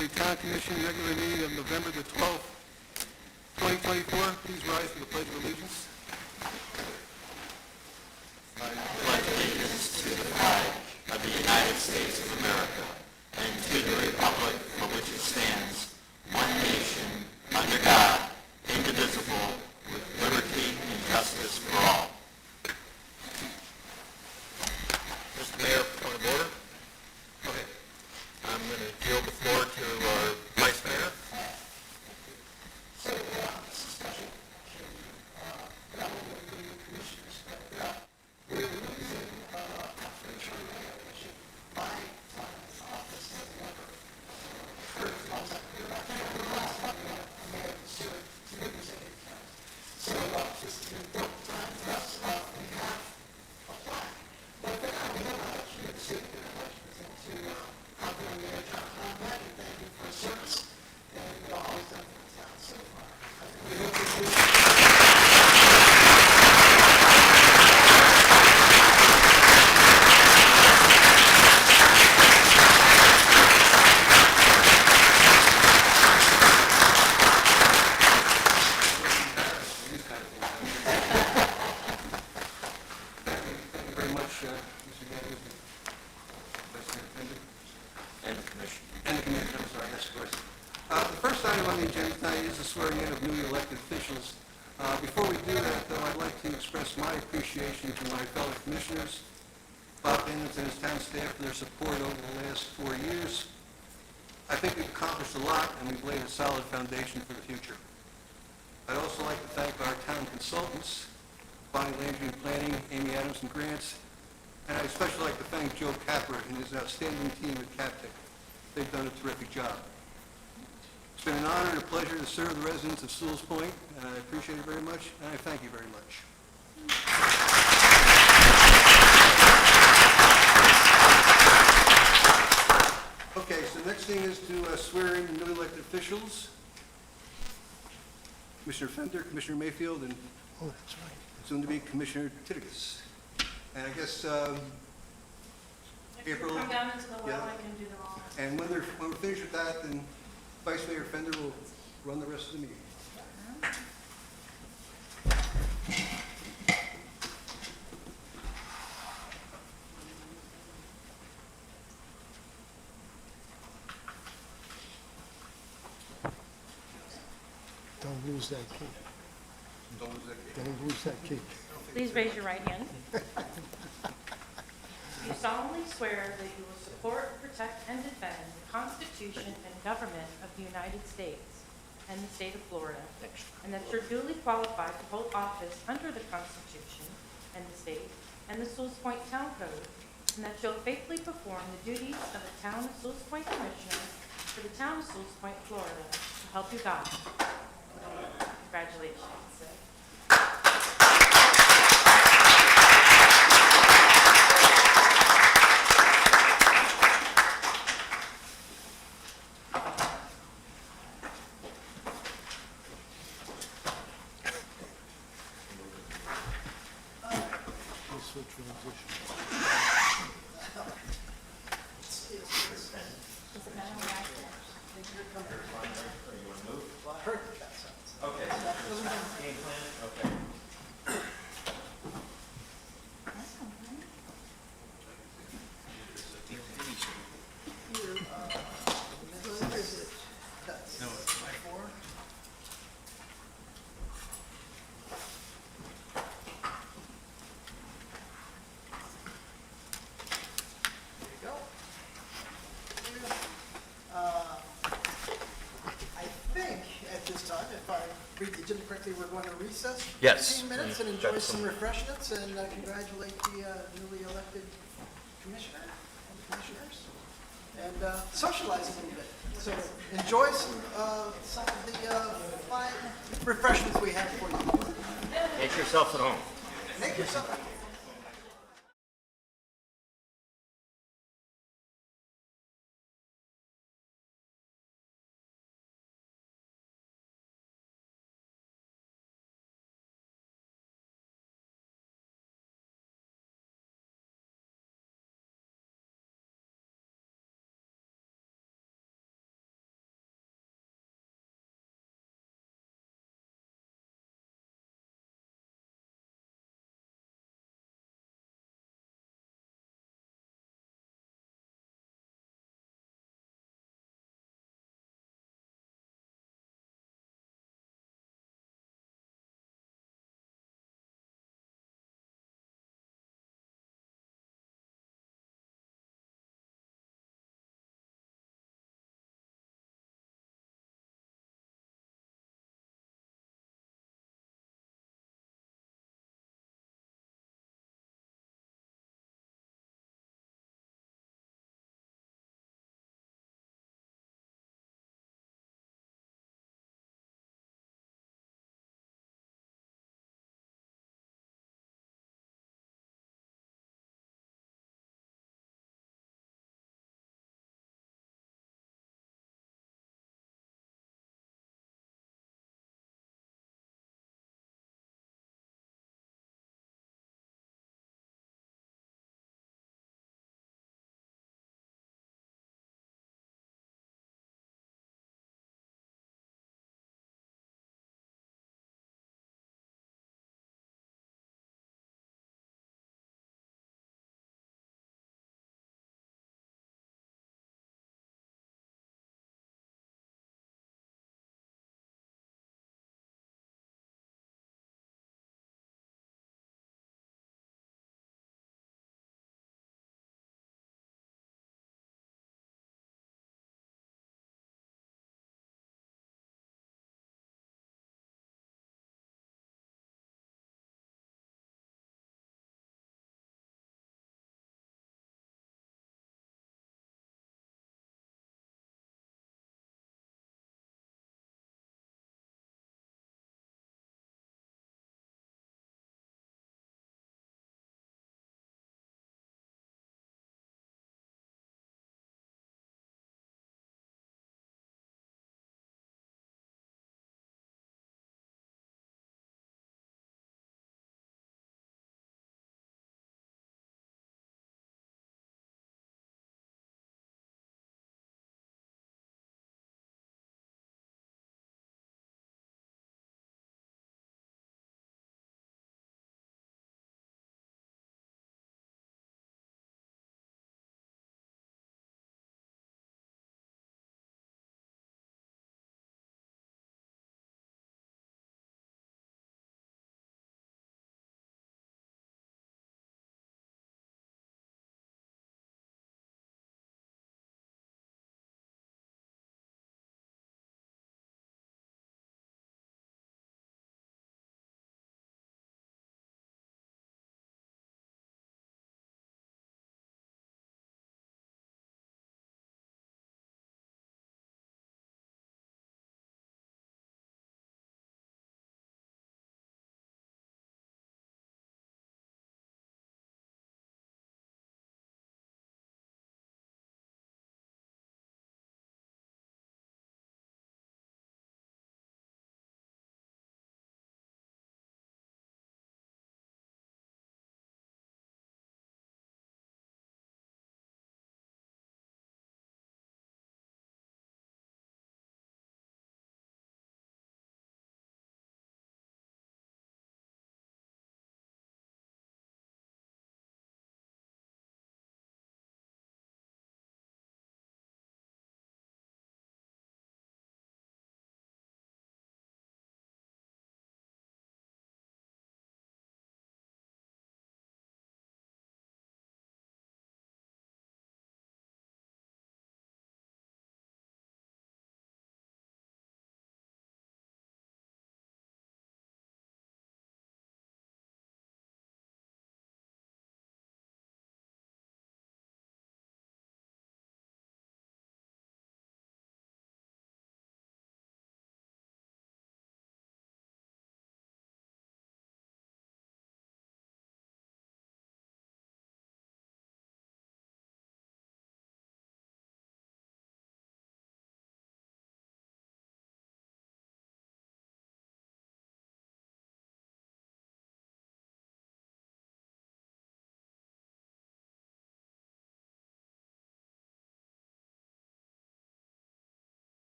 the Town Commission regular meeting of November the 12th, 2024. Please rise for the Pledge of Allegiance. Pledge allegiance to the flag of the United States of America and to the republic for which it stands, one nation, under God, indivisible, with liberty and justice for all. Mr. Mayor, point of order. Okay. I'm going to yield the floor to our Vice Mayor. The first item on the agenda tonight is the swearing in of newly elected officials. Before we do that, though, I'd like to express my appreciation to my fellow commissioners, Bob Bennett and his town staff for their support over the last 4 years. I think we've accomplished a lot, and we've laid a solid foundation for the future. I'd also like to thank our town consultants, Bonnie Landry in Planning, Amy Adams in Grants, and I'd especially like to thank Joe Capra and his outstanding team at CapTech. They've done a terrific job. It's been an honor and a pleasure to serve the residents of Sewell's Point, and I appreciate it very much, and I thank you very much. Okay, so the next thing is to swear in the newly elected officials. Commissioner Fender, Commissioner Mayfield, and soon to be Commissioner Titigus. And I guess April. Come down into the well, Yeah. I can do them all. And when we're finished with that, then Vice Mayor Fender will run the rest of the meeting. Don't lose that key. Don't lose that key. Don't lose that key. Please raise your right hand. You solemnly swear that you will support, protect, and defend the Constitution and government of the United States and the state of Florida, and that you're duly qualified to hold office under the Constitution and the state and the Sewell's Point Town Code, and that you'll faithfully perform the duties of the Town of Sewell's Point Commissioner for the Town of Sewell's Point, Florida, to help you God. Congratulations. Switch transition. Read the agenda correctly, we're going to recess for Yes. 15 minutes and enjoy some refreshments and congratulate the newly elected commissioner and commissioners and socialize a little bit. So enjoy some of the fine refreshments we have for you. Make yourself at home. Make yourself.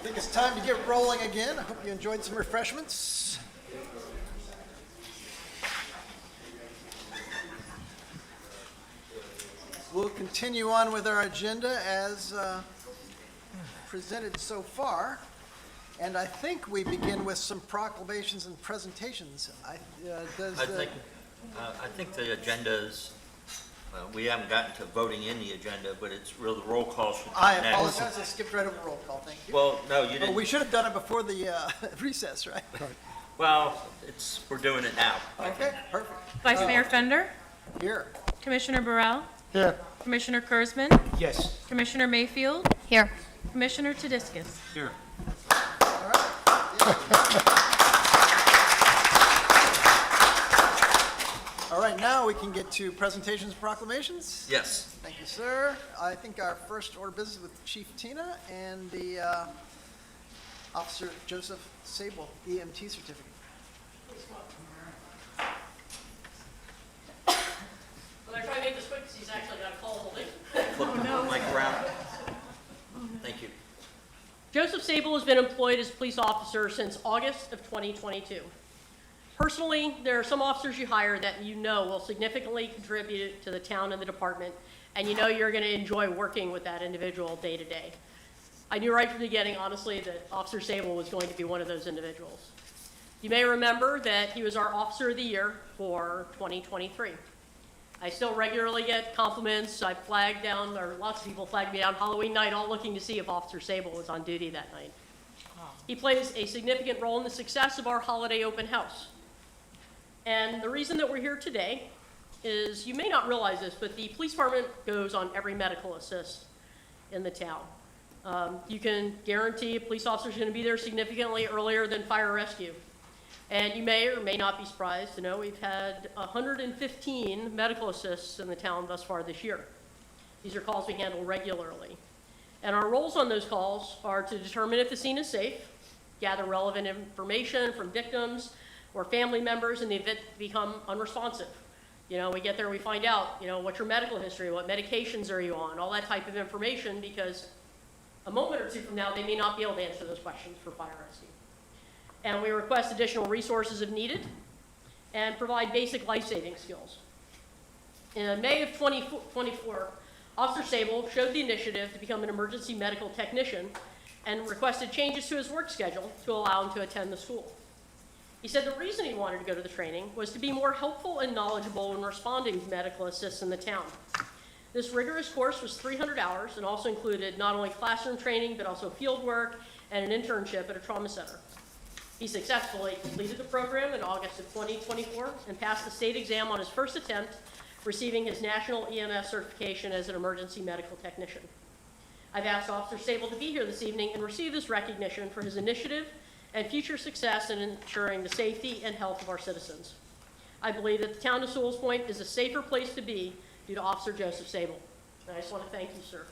think it's time to get rolling again. I hope you enjoyed some refreshments. We'll continue on with our agenda as presented so far. And I think we begin with some proclamations and presentations. I think the agenda is, we haven't gotten to voting in the agenda, but it's real, the roll call should be I next. apologize, I skipped right over roll call, thank you. Well, no, you Oh, didn't. we should have done it before the recess, right? Well, we're doing it now. Okay, perfect. Vice Mayor Fender, Here. Commissioner Burrell, Here. Commissioner Kurzman, Yes. Commissioner Mayfield, Here. Commissioner Tadiscus. Here. All right, now we can get to presentations and proclamations. Yes. Thank you, sir. I think our first order of business is with Chief Tina and the Officer Joseph Sewall, EMT certificate. I'm gonna try to make this quick because he's actually got a call holding. Flip the mic around. Thank you. Joseph Sewall has been employed as a police officer since August of 2022. Personally, there are some officers you hire that you know will significantly contribute to the town and the department, and you know you're going to enjoy working with that individual day to day. I knew right from the beginning, honestly, that Officer Sewall was going to be one of those individuals. You may remember that he was our Officer of the Year for 2023. I still regularly get compliments. I flagged down, or lots of people flagged me down Halloween night, all looking to see if Officer Sewall was on duty that night. He plays a significant role in the success of our holiday open house. And the reason that we're here today is, you may not realize this, but the police department goes on every medical assist in the town. You can guarantee a police officer is going to be there significantly earlier than fire rescue. And you may or may not be surprised to know we've had 115 medical assists in the town thus far this year. These are calls we handle regularly. And our roles on those calls are to determine if the scene is safe, gather relevant information from victims or family members in the event they become unresponsive. You know, we get there, we find out, you know, what's your medical history, what medications are you on, all that type of information, because a moment or two from now, they may not be able to answer those questions for fire rescue. And we request additional resources if needed, and provide basic life-saving skills. In May of 2024, Officer Sewall showed the initiative to become an emergency medical technician and requested changes to his work schedule to allow him to attend the school. He said the reason he wanted to go to the training was to be more helpful and knowledgeable when responding to medical assists in the town. This rigorous course was 300 hours and also included not only classroom training, but also field work and an internship at a trauma center. He successfully completed the program in August of 2024 and passed the state exam on his first attempt, receiving his national EMS certification as an emergency medical technician. I've asked Officer Sewall to be here this evening and receive this recognition for his initiative and future success in ensuring the safety and health of our citizens. I believe that the town of Sewell's Point is a safer place to be due to Officer Joseph Sewall. And I just want to thank you, sir.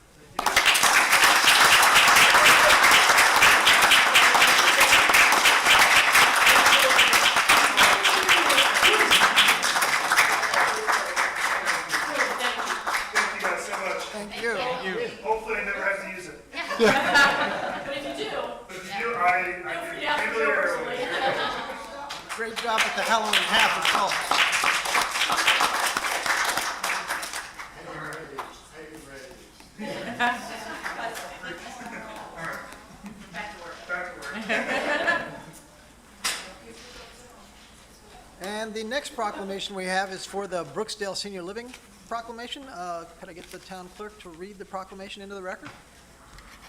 Thank you guys so much. Thank you. Hopefully I never have to use it. But if you do, But if you do, I feel free do to ask handle me it personally. early. Great job at the Halloween half of calls. Back to work. And the next proclamation we have is for the Brooksdale Senior Living Proclamation. Could I get the town clerk to read the proclamation into the record?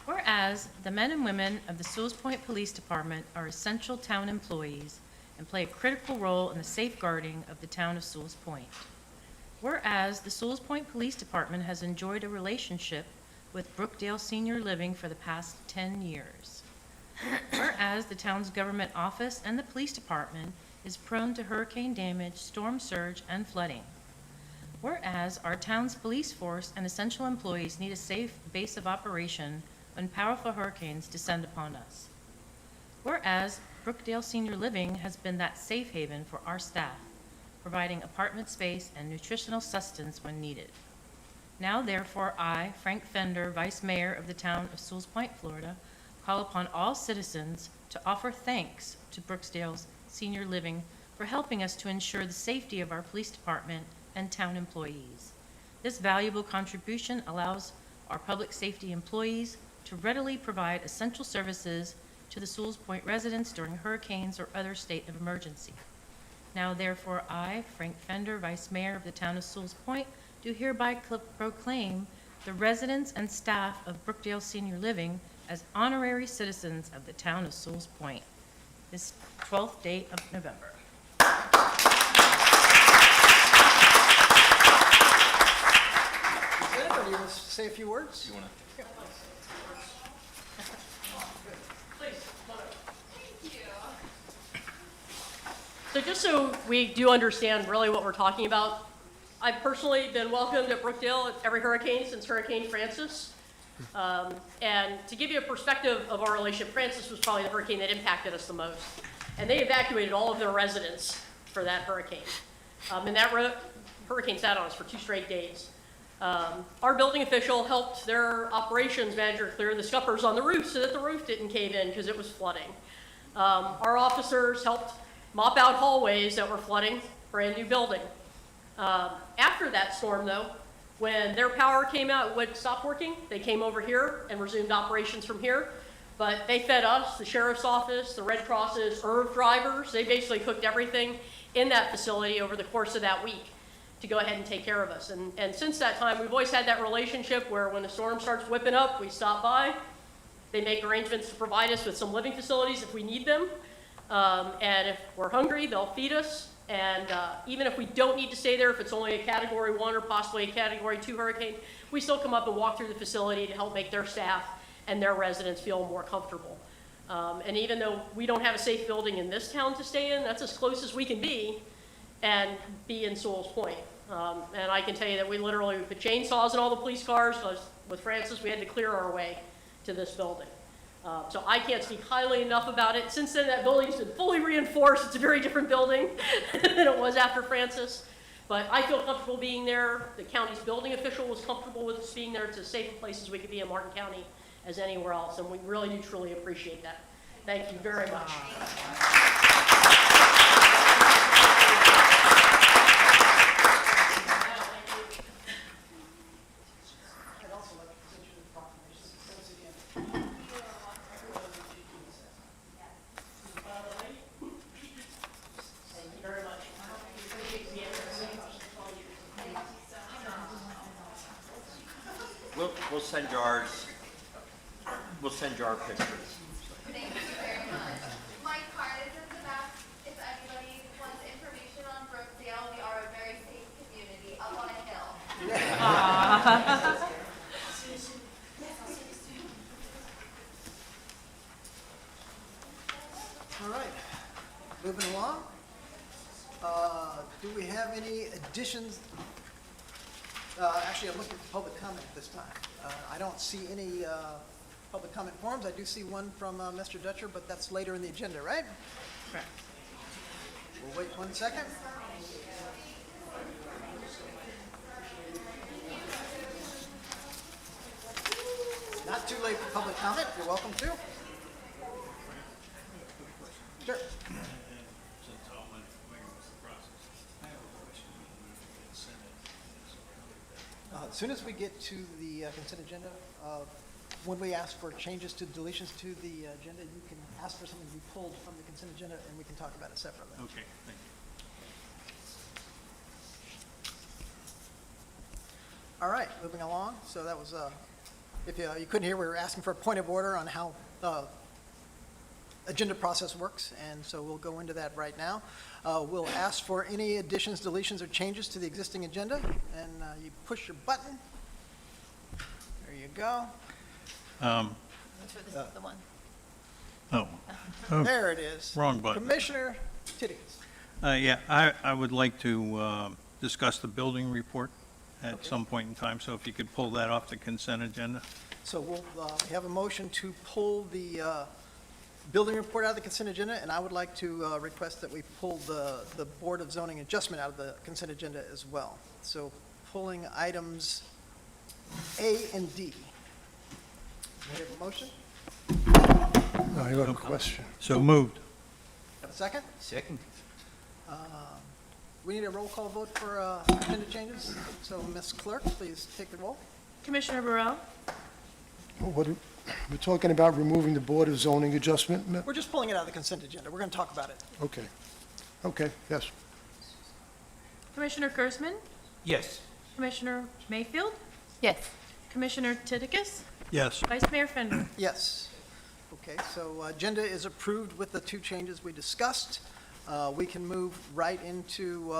Whereas the men and women of the Sewell's Point Police Department are essential town employees and play a critical role in the safeguarding of the town of Sewell's Point. Whereas the Sewell's Point Police Department has enjoyed a relationship with Brookdale Senior Living for the past 10 years. Whereas the town's government office and the police department is prone to hurricane damage, storm surge, and flooding. Whereas our town's police force and essential employees need a safe base of operation when powerful hurricanes descend upon us. Whereas Brookdale Senior Living has been that safe haven for our staff, providing apartment space and nutritional sustenance when needed. Now therefore I, Frank Fender, Vice Mayor of the town of Sewell's Point, Florida, call upon all citizens to offer thanks to Brooksdale's Senior Living for helping us to ensure the safety of our police department and town employees. This valuable contribution allows our public safety employees to readily provide essential services to the Sewell's Point residents during hurricanes or other state of emergency. Now therefore, I, Frank Fender, Vice Mayor of the town of Sewell's Point, do hereby proclaim the residents and staff of Brookdale Senior Living as honorary citizens of the town of Sewell's Point, this 12th day of November. Is it, or do you want to say a few words? So just so we do understand really what we're talking about, I've personally been welcomed at Brookdale at every hurricane since Hurricane Francis. And to give you a perspective of our relationship, Francis was probably the hurricane that impacted us the most. And they evacuated all of their residents for that hurricane. And that hurricane sat on us for 2 straight days. Our building official helped their operations manager clear the scuppers on the roof so that the roof didn't cave in because it was flooding. Our officers helped mop out hallways that were flooding, brand new building. After that storm though, when their power came out, it would stop working, they came over here and resumed operations from here. But they fed us, the sheriff's office, the Red Cross's IRV drivers, they basically cooked everything in that facility over the course of that week to go ahead and take care of us. And since that time, we've always had that relationship where when the storm starts whipping up, we stop by. They make arrangements to provide us with some living facilities if we need them. And if we're hungry, they'll feed us. And even if we don't need to stay there, if it's only a Category 1 or possibly a Category 2 hurricane, we still come up and walk through the facility to help make their staff and their residents feel more comfortable. And even though we don't have a safe building in this town to stay in, that's as close as we can be and be in Sewell's Point. And I can tell you that we literally put chainsaws in all the police cars, because with Francis, we had to clear our way to this building. So I can't speak highly enough about it. Since then, that building's been fully reinforced. It's a very different building than it was after Francis. But I feel comfortable being there. The county's building official was comfortable with us being there. It's as safe a place as we could be in Martin County as anywhere else, and we really do truly appreciate that. Thank you very much. I'd also like to present you with proclamations. Once again. Thank you very much. We'll send you ours. We'll send you our pictures. Thank you very much. My card is in the back. If anybody wants information on Brookdale, we are a very safe community up on a hill. All right, moving along. Do we have any additions? Actually, I'm looking for public comment at this time. I don't see any public comment forms. I do see one from Mr. Dutcher, but that's later in the agenda, right? Correct. We'll wait 1 second. Not too late for public comment. You're welcome to. Sure. Since I went familiar with the process, I have a question on the consent agenda. As soon as we get to the consent agenda, when we ask for changes to deletions to the agenda, you can ask for something to be pulled from the consent agenda, and we can talk about it separately. Okay, thank you. All right, moving along. So that was, if you couldn't hear, we were asking for a point of order on how agenda process works, and so we'll go into that right now. We'll ask for any additions, deletions, or changes to the existing agenda, and you push your button. There you go. This is the one. Oh, There it is. wrong button. Commissioner Titties. Yeah, I would like to discuss the building report at some point in time, so if you could pull that off the consent agenda. So we'll have a motion to pull the building report out of the consent agenda, and I would like to request that we pull the Board of Zoning Adjustment out of the consent agenda as well. So pulling items A and D. We have a motion? I have a question. So moved. Have a second? Second. We need a roll call vote for agenda changes. So, Ms. Clerk, please take the roll. Commissioner Burrell? We're talking about removing the Board of Zoning Adjustment? We're just pulling it out of the consent agenda. We're going to talk about it. Okay. Okay, yes. Commissioner Kurzman? Yes. Commissioner Mayfield? Yes. Commissioner Titicus? Yes. Vice Mayor Fender? Yes. Okay, so agenda is approved with the two changes we discussed. We can move right into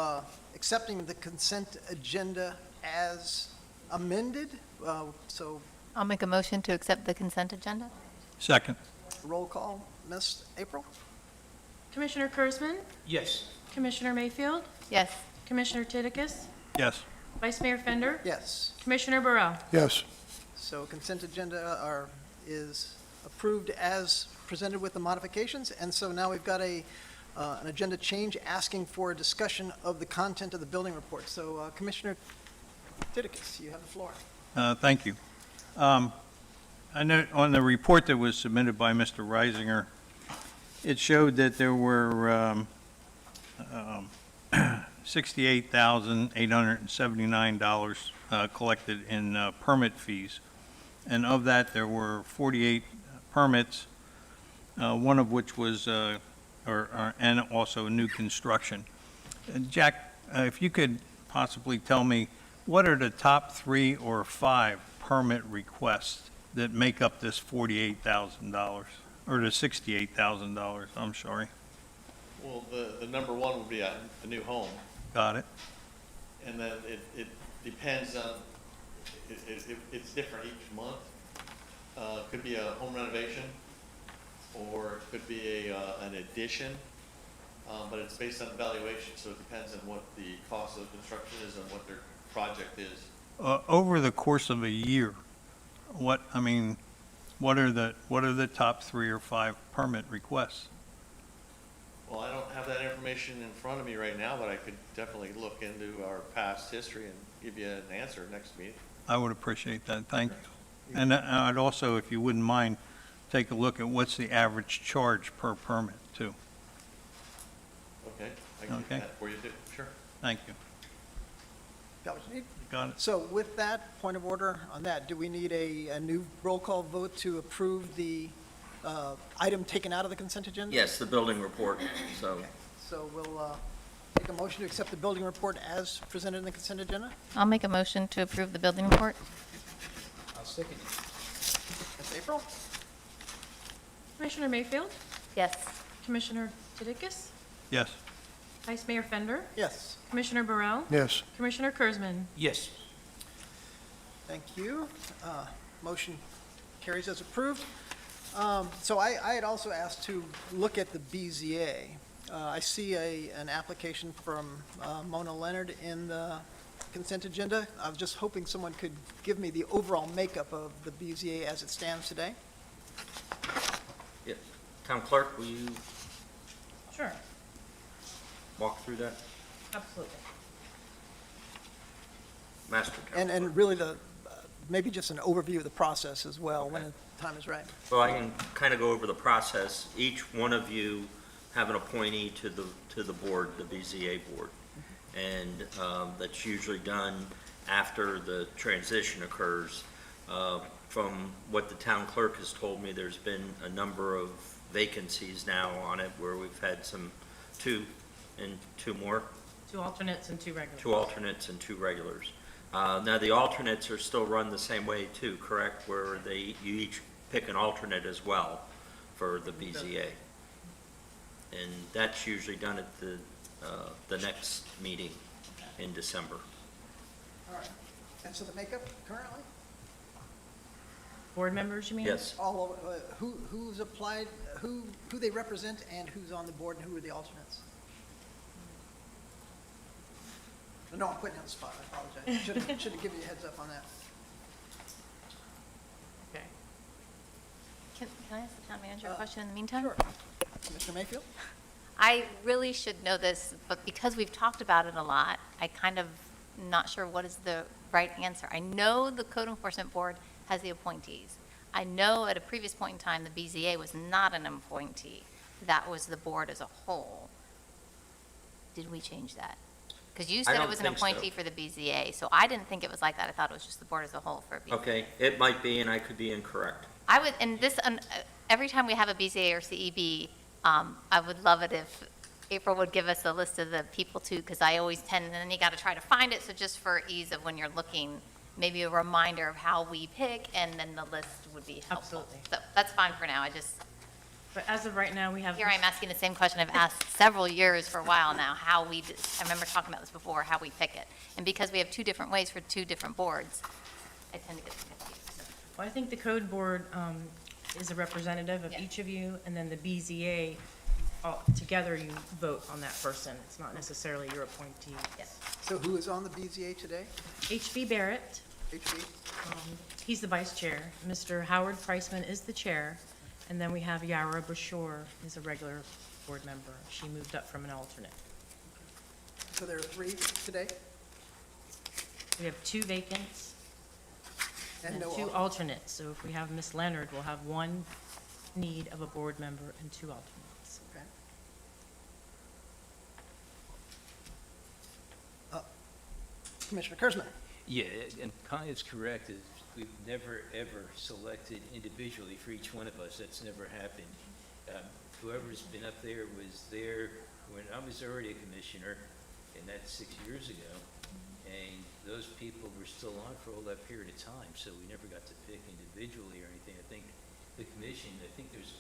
accepting the consent agenda as amended. So I'll make a motion to accept the consent agenda. Second. roll call, Ms. April? Commissioner Kurzman? Yes. Commissioner Mayfield? Yes. Commissioner Titicus? Yes. Vice Mayor Fender? Yes. Commissioner Burrell? Yes. So consent agenda is approved as presented with the modifications. And so now we've got an agenda change asking for a discussion of the content of the building report. So Commissioner Titicus, you have the floor. Thank you. I know on the report that was submitted by Mr. Reisinger, it showed that there were $68,879 collected in permit fees. And of that, there were 48 permits, one of which was, and also new construction. Jack, if you could possibly tell me, what are the top 3 or 5 permit requests that make up this $48,000, or the $68,000, I'm sorry? Well, the number one would be a new home, Got it? and then it depends on, it's different each month. Could be a home renovation, or it could be an addition, but it's based on valuation, so it depends on what the cost of construction is and what their project is. Over the course of a year, what are the top 3 or 5 permit requests? Well, I don't have that information in front of me right now, but I could definitely look into our past history and give you an answer next meeting. I would appreciate that, thank you. And I'd also, if you wouldn't mind, take a look at what's the average charge per permit, too. Okay, I can Okay. do that for you too, sure. Thank you. Got what you need? Got it? So with that, point of order on that, do we need a new roll call vote to approve the item taken out of the consent agenda? Yes, the building report, so. Okay. So we'll take a motion to accept the building report as presented in the consent agenda. I'll make a motion to approve the building report. Ms. April? Commissioner Mayfield? Yes. Commissioner Titicus? Yes. Vice Mayor Fender? Yes. Commissioner Burrell? Yes. Commissioner Kurzman? Yes. Thank you. Motion carries as approved. So I had also asked to look at the BZA. I see an application from Mona Leonard in the consent agenda. I was just hoping someone could give me the overall makeup of the BZA as it stands today. Yeah. Town clerk, will you Sure, walk through that? absolutely. Master Town And really maybe just an overview of the process as well, when Okay. the time is right. Well, I can kind of go over the process. Each one of you have an appointee to the board, the BZA board. And that's usually done after the transition occurs. From what the town clerk has told me, there's been a number of vacancies now on it where we've had two more. 2 alternates and 2 regulars. 2 alternates and 2 regulars. Now, the alternates are still run the same way too, correct? Where you each pick an alternate as well for the BZA. And that's usually done at the next meeting in December. All right. And so the makeup currently? Board members, you mean? Yes. All of, who's applied, who they represent, and who's on the board, and who are the alternates? No, I'm putting you on the spot, I apologize. Should have given you a heads up on that. Okay. Can I ask the town manager a question in the meantime? Sure. Commissioner Mayfield? I really should know this, but because we've talked about it a lot, I kind of not sure what is the right answer. I know the code enforcement board has the appointees. I know at a previous point in time, the BZA was not an appointee. That was the board as a whole. Did we change that? Because you said it don't was an think so. appointee for the BZA, so I didn't think it was like that. I thought it was just the board as a whole for BZA. Okay, it might be, and I could be incorrect. I would, and this, every time we have a BZA or CEB, I would love it if April would give us a list of the people too, because I always tend, and then you got to try to find it, so just for ease of when you're looking, maybe a reminder of how we pick, and then the list would be helpful. Absolutely. So that's fine for now. But as of right now, we have. Here I'm asking the same question I've asked several years for a while now, I remember talking about this before, how we pick it. And because we have two different ways for two different boards, I tend to get confused. Well, I think the code board is a representative of Yeah. each of you, and then the BZA, together you vote on that person. It's not necessarily your appointee. Yes. So who is on the BZA today? H.V. Barrett, HB? he's the vice chair. Mr. Howard Priceman is the chair. And then we have Yara Bashor, is a regular board member. She moved up from an alternate. So there are 3 today We have 2 vacants and and no 2 alternate. alternates. So if we have Ms. Leonard, we'll have 1 need of a board member and 2 alternates. Okay. Commissioner Kurzman? Yeah, and Connie is correct, is we've never, ever selected individually for each one of us. That's never happened. Whoever's been up there was there when I was already a commissioner, and that's 6 years ago. And those people were still on for all that period of time, so we never got to pick individually or anything. I think the commission, I think there's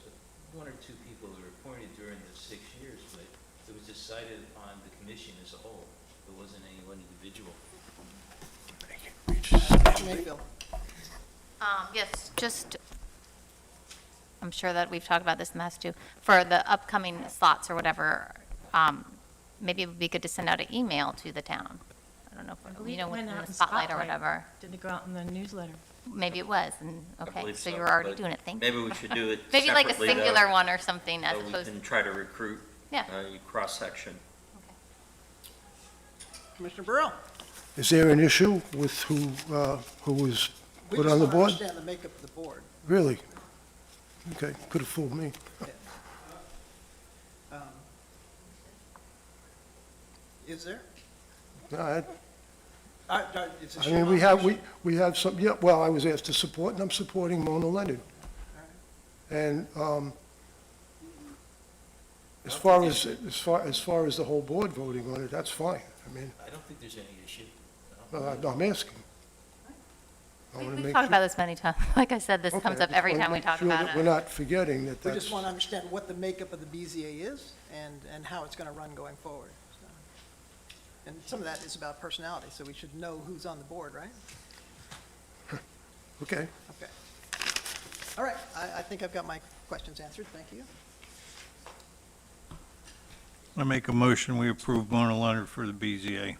1 or 2 people that were appointed during the 6 years, but it was decided upon the commission as a whole. It wasn't any one individual. Mayfield? Yes, just, I'm sure that we've talked about this in the past too, for the upcoming slots or whatever, maybe it would be good to send out an email to the town. I don't know, I if believe you know, it went in out the in spotlight or whatever. Did it go out in the newsletter? Maybe it was, and, okay, believe so so, you were already but doing it, thank you. Maybe we should do it Maybe like a separately, though, singular one or something as so we opposed, can try to recruit yeah. cross-section. Commissioner Burrell? Is there an issue with who was put on the We board? just want to understand the makeup of the board. Really? Okay, could have fooled me. Um, Is there? No, Is this I your mean, we have, nomination? we have some, yeah, well, I was asked to support, and I'm supporting Mona Leonard. And as far as the whole board voting on it, that's fine. I mean, I don't think there's any issue. No. I'm asking. I wanna We've make talked sure- about this many times. Like I said, this Okay, comes I up just every wanna time we make talk sure about that We're it. not forgetting that We that's. just want to understand what the makeup of the BZA is and how it's going to run going forward. So- And some of that is about personality, so we should know who's on the board, right? Okay. Okay. All right, I think I've got my questions answered, thank you. I make a motion, we approve Mona Leonard for the BZA.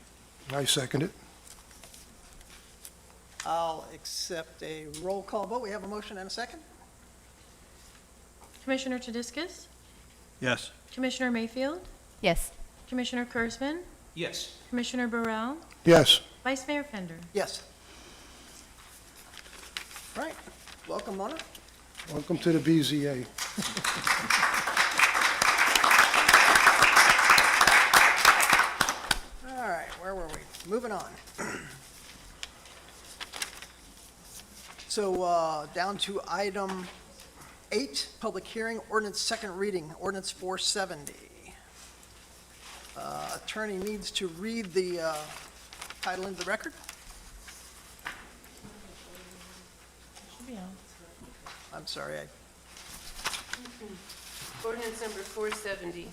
I second it. I'll accept a roll call vote. We have a motion and a second? Commissioner Tadiscus? Yes. Commissioner Mayfield? Yes. Commissioner Kurzman? Yes. Commissioner Burrell? Yes. Vice Mayor Fender? Yes. All right, welcome, Mona. Welcome to the BZA. All right, where were we? Moving on. So down to item 8, public hearing, ordinance second reading, ordinance 470. Attorney needs to read the title into the record. Should be on. I'm sorry, Ordinance number 470,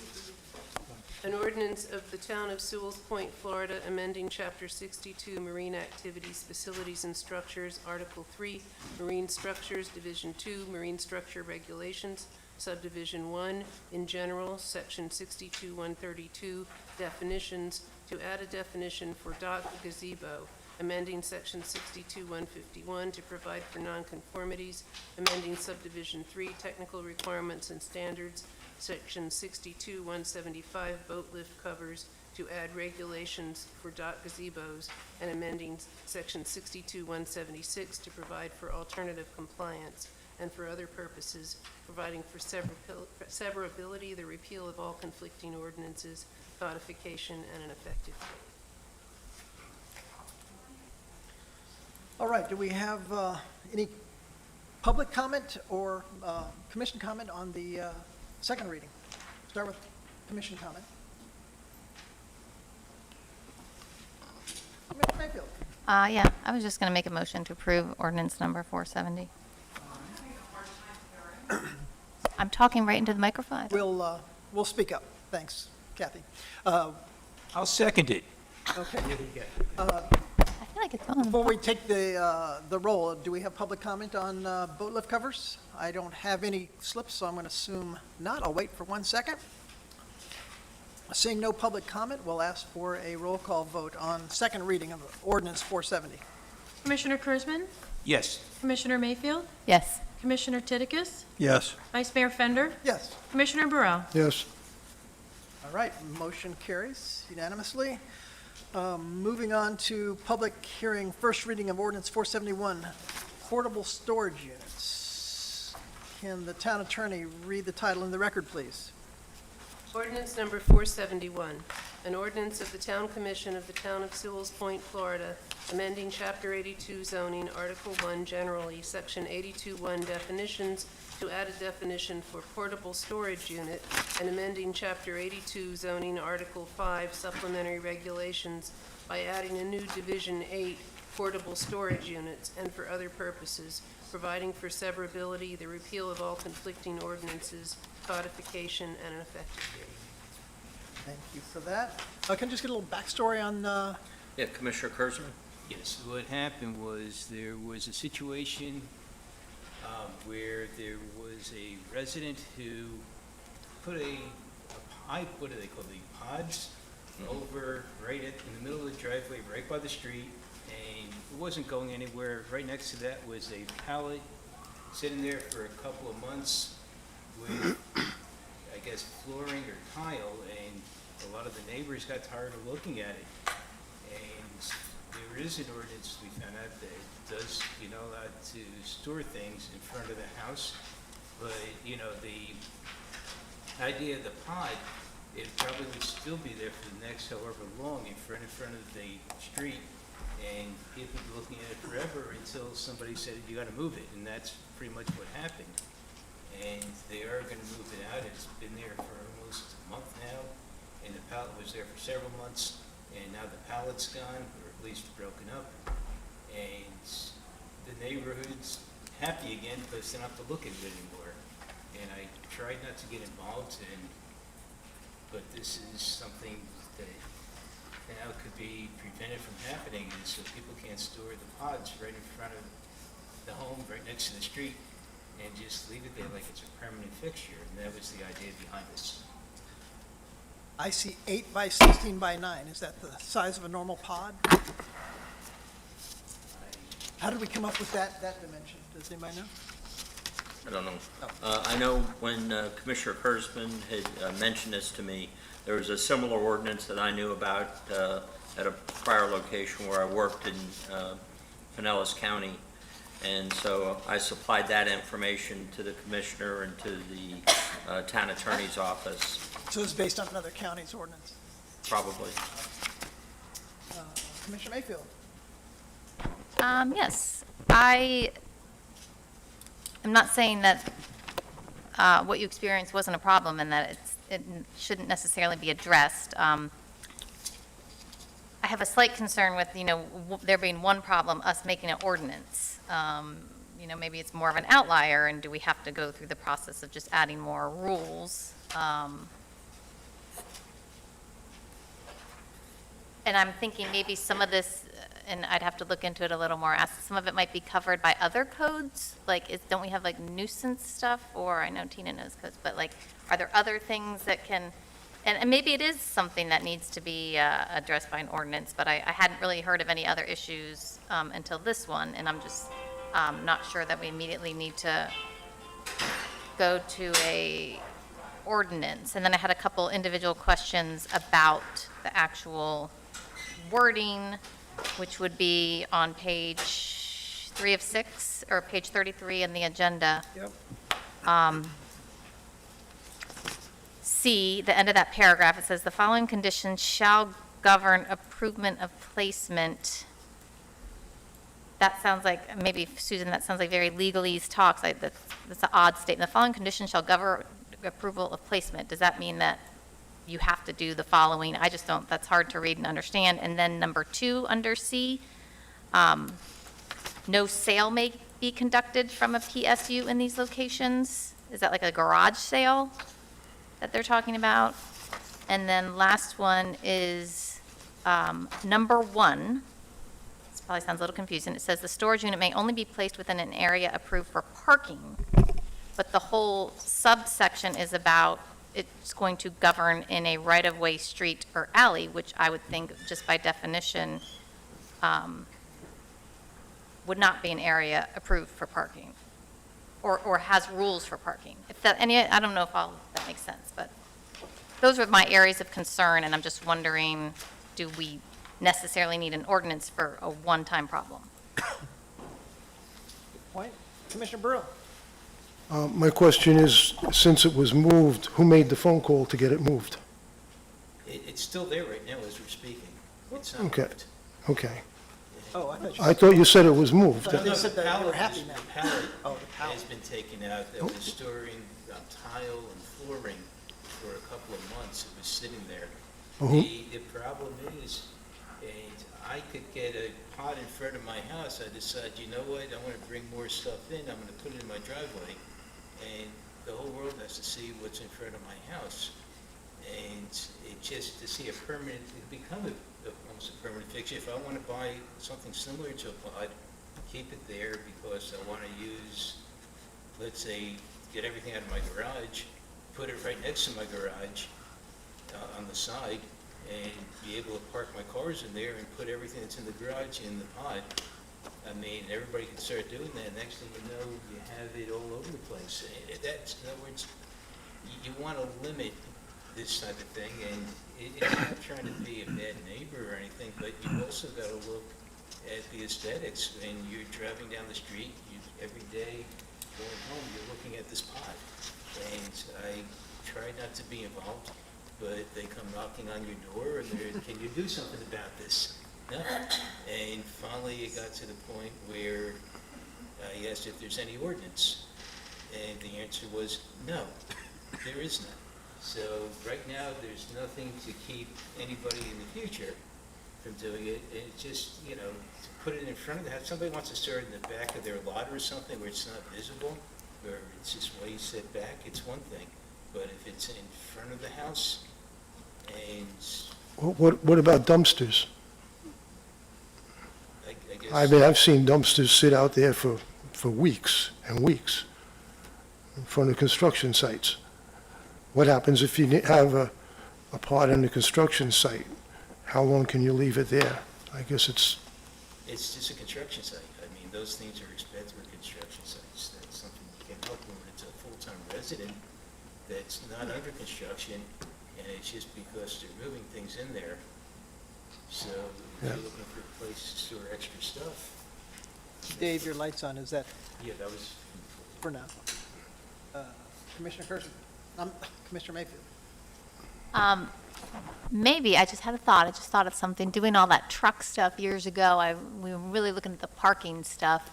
an ordinance of the Town of Sewell's Point, Florida, amending Chapter 62 Marine Activities, Facilities and Structures, Article 3, Marine Structures, Division 2, Marine Structure Regulations, Subdivision 1, in general, Section 62-132, definitions, to add a definition for dock gazebo, amending Section 62-151 to provide for nonconformities, amending Subdivision 3, technical requirements and standards, Section 62-175, boat lift covers, to add regulations for dock gazebos and amending Section 62-176 to provide for alternative compliance and for other purposes, providing for severability, the repeal of all conflicting ordinances, codification, and an effective date. All right, do we have any public comment or commission comment on the second reading? Start with commission comment. Commissioner Mayfield. Yeah, I was just going to make a motion to approve ordinance number 470. I'm talking right into the microphone. We'll speak up. Thanks, Kathy. I'll second it. Okay. I feel like it's on. Before we take the roll, do we have public comment on boat lift covers? I don't have any slips, so I'm going to assume not. I'll wait for 1 second. Seeing no public comment, we'll ask for a roll call vote on second reading of ordinance 470. Commissioner Kurzman? Yes. Commissioner Mayfield? Yes. Commissioner Titicus? Yes. Vice Mayor Fender? Yes. Commissioner Burrell? Yes. All right, motion carries unanimously. Moving on to public hearing, first reading of ordinance 471, portable storage units. Can the town attorney read the title in the record, please? Ordinance number 471, an ordinance of the Town Commission of the Town of Sewell's Point, Florida, amending Chapter 82 zoning, Article 1 generally, Section 82-1 definitions to add a definition for portable storage unit, and amending Chapter 82 zoning, Article 5 supplementary regulations by adding a new Division 8 portable storage units and for other purposes, providing for severability, the repeal of all conflicting ordinances, codification, and an effective date. Thank you for that. Can I just get a little backstory on, Yeah, Commissioner Kurzman? Yes, what happened was there was a situation where there was a resident who put what do they call the pods over right in the middle of the driveway, right by the street, and it wasn't going anywhere. Right next to that was a pallet sitting there for a couple of months with, I guess, flooring or tile, and a lot of the neighbors got tired of looking at it. And there is an ordinance we found out that does, allowed to store things in front of the house, but, the idea of the pod, it probably would still be there for the next however long in front of the street, and people would be looking at it forever until somebody said, you gotta move it, and that's pretty much what happened. And they are gonna move it out. It's been there for almost a month now, and the pallet was there for several months, and now the pallet's gone, or at least broken up. And the neighborhood's happy again because they don't have to look at it anymore. And I tried not to get involved but this is something that now could be prevented from happening, and so people can't store the pods right in front of the home, right next to the street, and just leave it there like it's a permanent fixture, and that was the idea behind this. I see 8 by 16 by 9. Is that the size of a normal pod? How did we come up with that dimension? Does anybody know? I don't know. I know when Commissioner Kurzman had mentioned this to me, there was a similar ordinance that I knew about at a prior location where I worked in Pinellas County. And so I supplied that information to the commissioner and to the town attorney's office. So it's based on another county's ordinance? Probably. Commissioner Mayfield? Yes. I'm not saying that what you experienced wasn't a problem and that it shouldn't necessarily be addressed. I have a slight concern with, there being one problem, us making an ordinance. Maybe it's more of an outlier, and do we have to go through the process of just adding more rules? And I'm thinking maybe some of this, and I'd have to look into it a little more, some of it might be covered by other codes? Don't we have nuisance stuff? Or I know Tina knows codes, but are there other things that can, and maybe it is something that needs to be addressed by an ordinance, but I hadn't really heard of any other issues until this one, and I'm just not sure that we immediately need to go to a ordinance. And then I had a couple individual questions about the actual wording, which would be on page 3 of 6, or page 33 in the agenda. Yep. C, the end of that paragraph, it says, "The following conditions shall govern approval of placement." That sounds like, maybe, Susan, that sounds like very legalese talks, like that's an odd statement. "The following conditions shall govern approval of placement." Does that mean that you have to do the following? I just don't, that's hard to read and understand. And then number 2, under C, no sale may be conducted from a PSU in these locations. Is that like a garage sale that they're talking about? And then last one is number 1. This probably sounds a little confusing. It says the storage unit may only be placed within an area approved for parking, but the whole subsection is about it's going to govern in a right-of-way street or alley, which I would think just by definition would not be an area approved for parking or has rules for parking. If that, I don't know if all that makes sense, but those are my areas of concern, and I'm just wondering, do we necessarily need an ordinance for a one-time problem? Good point. Commissioner Burrow? My question is, since it was moved, who made the phone call to get it moved? It's still there right now as we're speaking. It's not Okay. moved. Okay. Oh, I thought you said it was moved. They No, said the that they were pallet happy is- now. the pallet Oh, the pallet. has been taken out. That was storing tile and flooring for a couple of months. It was sitting there. Mhm. The problem is, and I could get a pot in front of my house. I decide, you know what, I want to bring more stuff in. I'm going to put it in my driveway. And the whole world has to see what's in front of my house. And it just, to see a permanent, it become almost a permanent fixture. If I want to buy something similar to a pod, keep it there because I want to use, let's say, get everything out of my garage, put it right next to my garage on the side, and be able to park my cars in there and put everything that's in the garage in the pod. I mean, everybody can start doing that. Next thing you know, you have it all over the place. That's, in other words, you want to limit this type of thing, and it's not trying to be a bad neighbor or anything, but you also got to look at the aesthetics. When you're driving down the street, every day going home, you're looking at this pot. And I try not to be involved, but they come knocking on your door, and they're, can you do something about this? No. And finally, it got to the point where I asked if there's any ordinance, and the answer was no, there is none. So right now, there's nothing to keep anybody in the future from doing it. And it's just, you know, to put it in front of the house, somebody wants to start in the back of their lot or something where it's not visible, or it's just way set back, it's one thing. But if it's in front of the house, and What about dumpsters? I guess. I mean, I've seen dumpsters sit out there for weeks and weeks in front of construction sites. What happens if you have a part in the construction site? How long can you leave it there? I guess it's, It's just a construction site. I mean, those things are expensive for construction sites. That's something you can help when it's a full-time resident that's not under construction, and it's just because they're moving things in there. So if you're Yeah. looking for a place to store extra stuff, Dave, your light's on. Is that yeah, that was, for now? Commissioner Kirsten? Commissioner Mayfield? Maybe, I just had a thought, I just thought of something, doing all that truck stuff years ago, we were really looking at the parking stuff,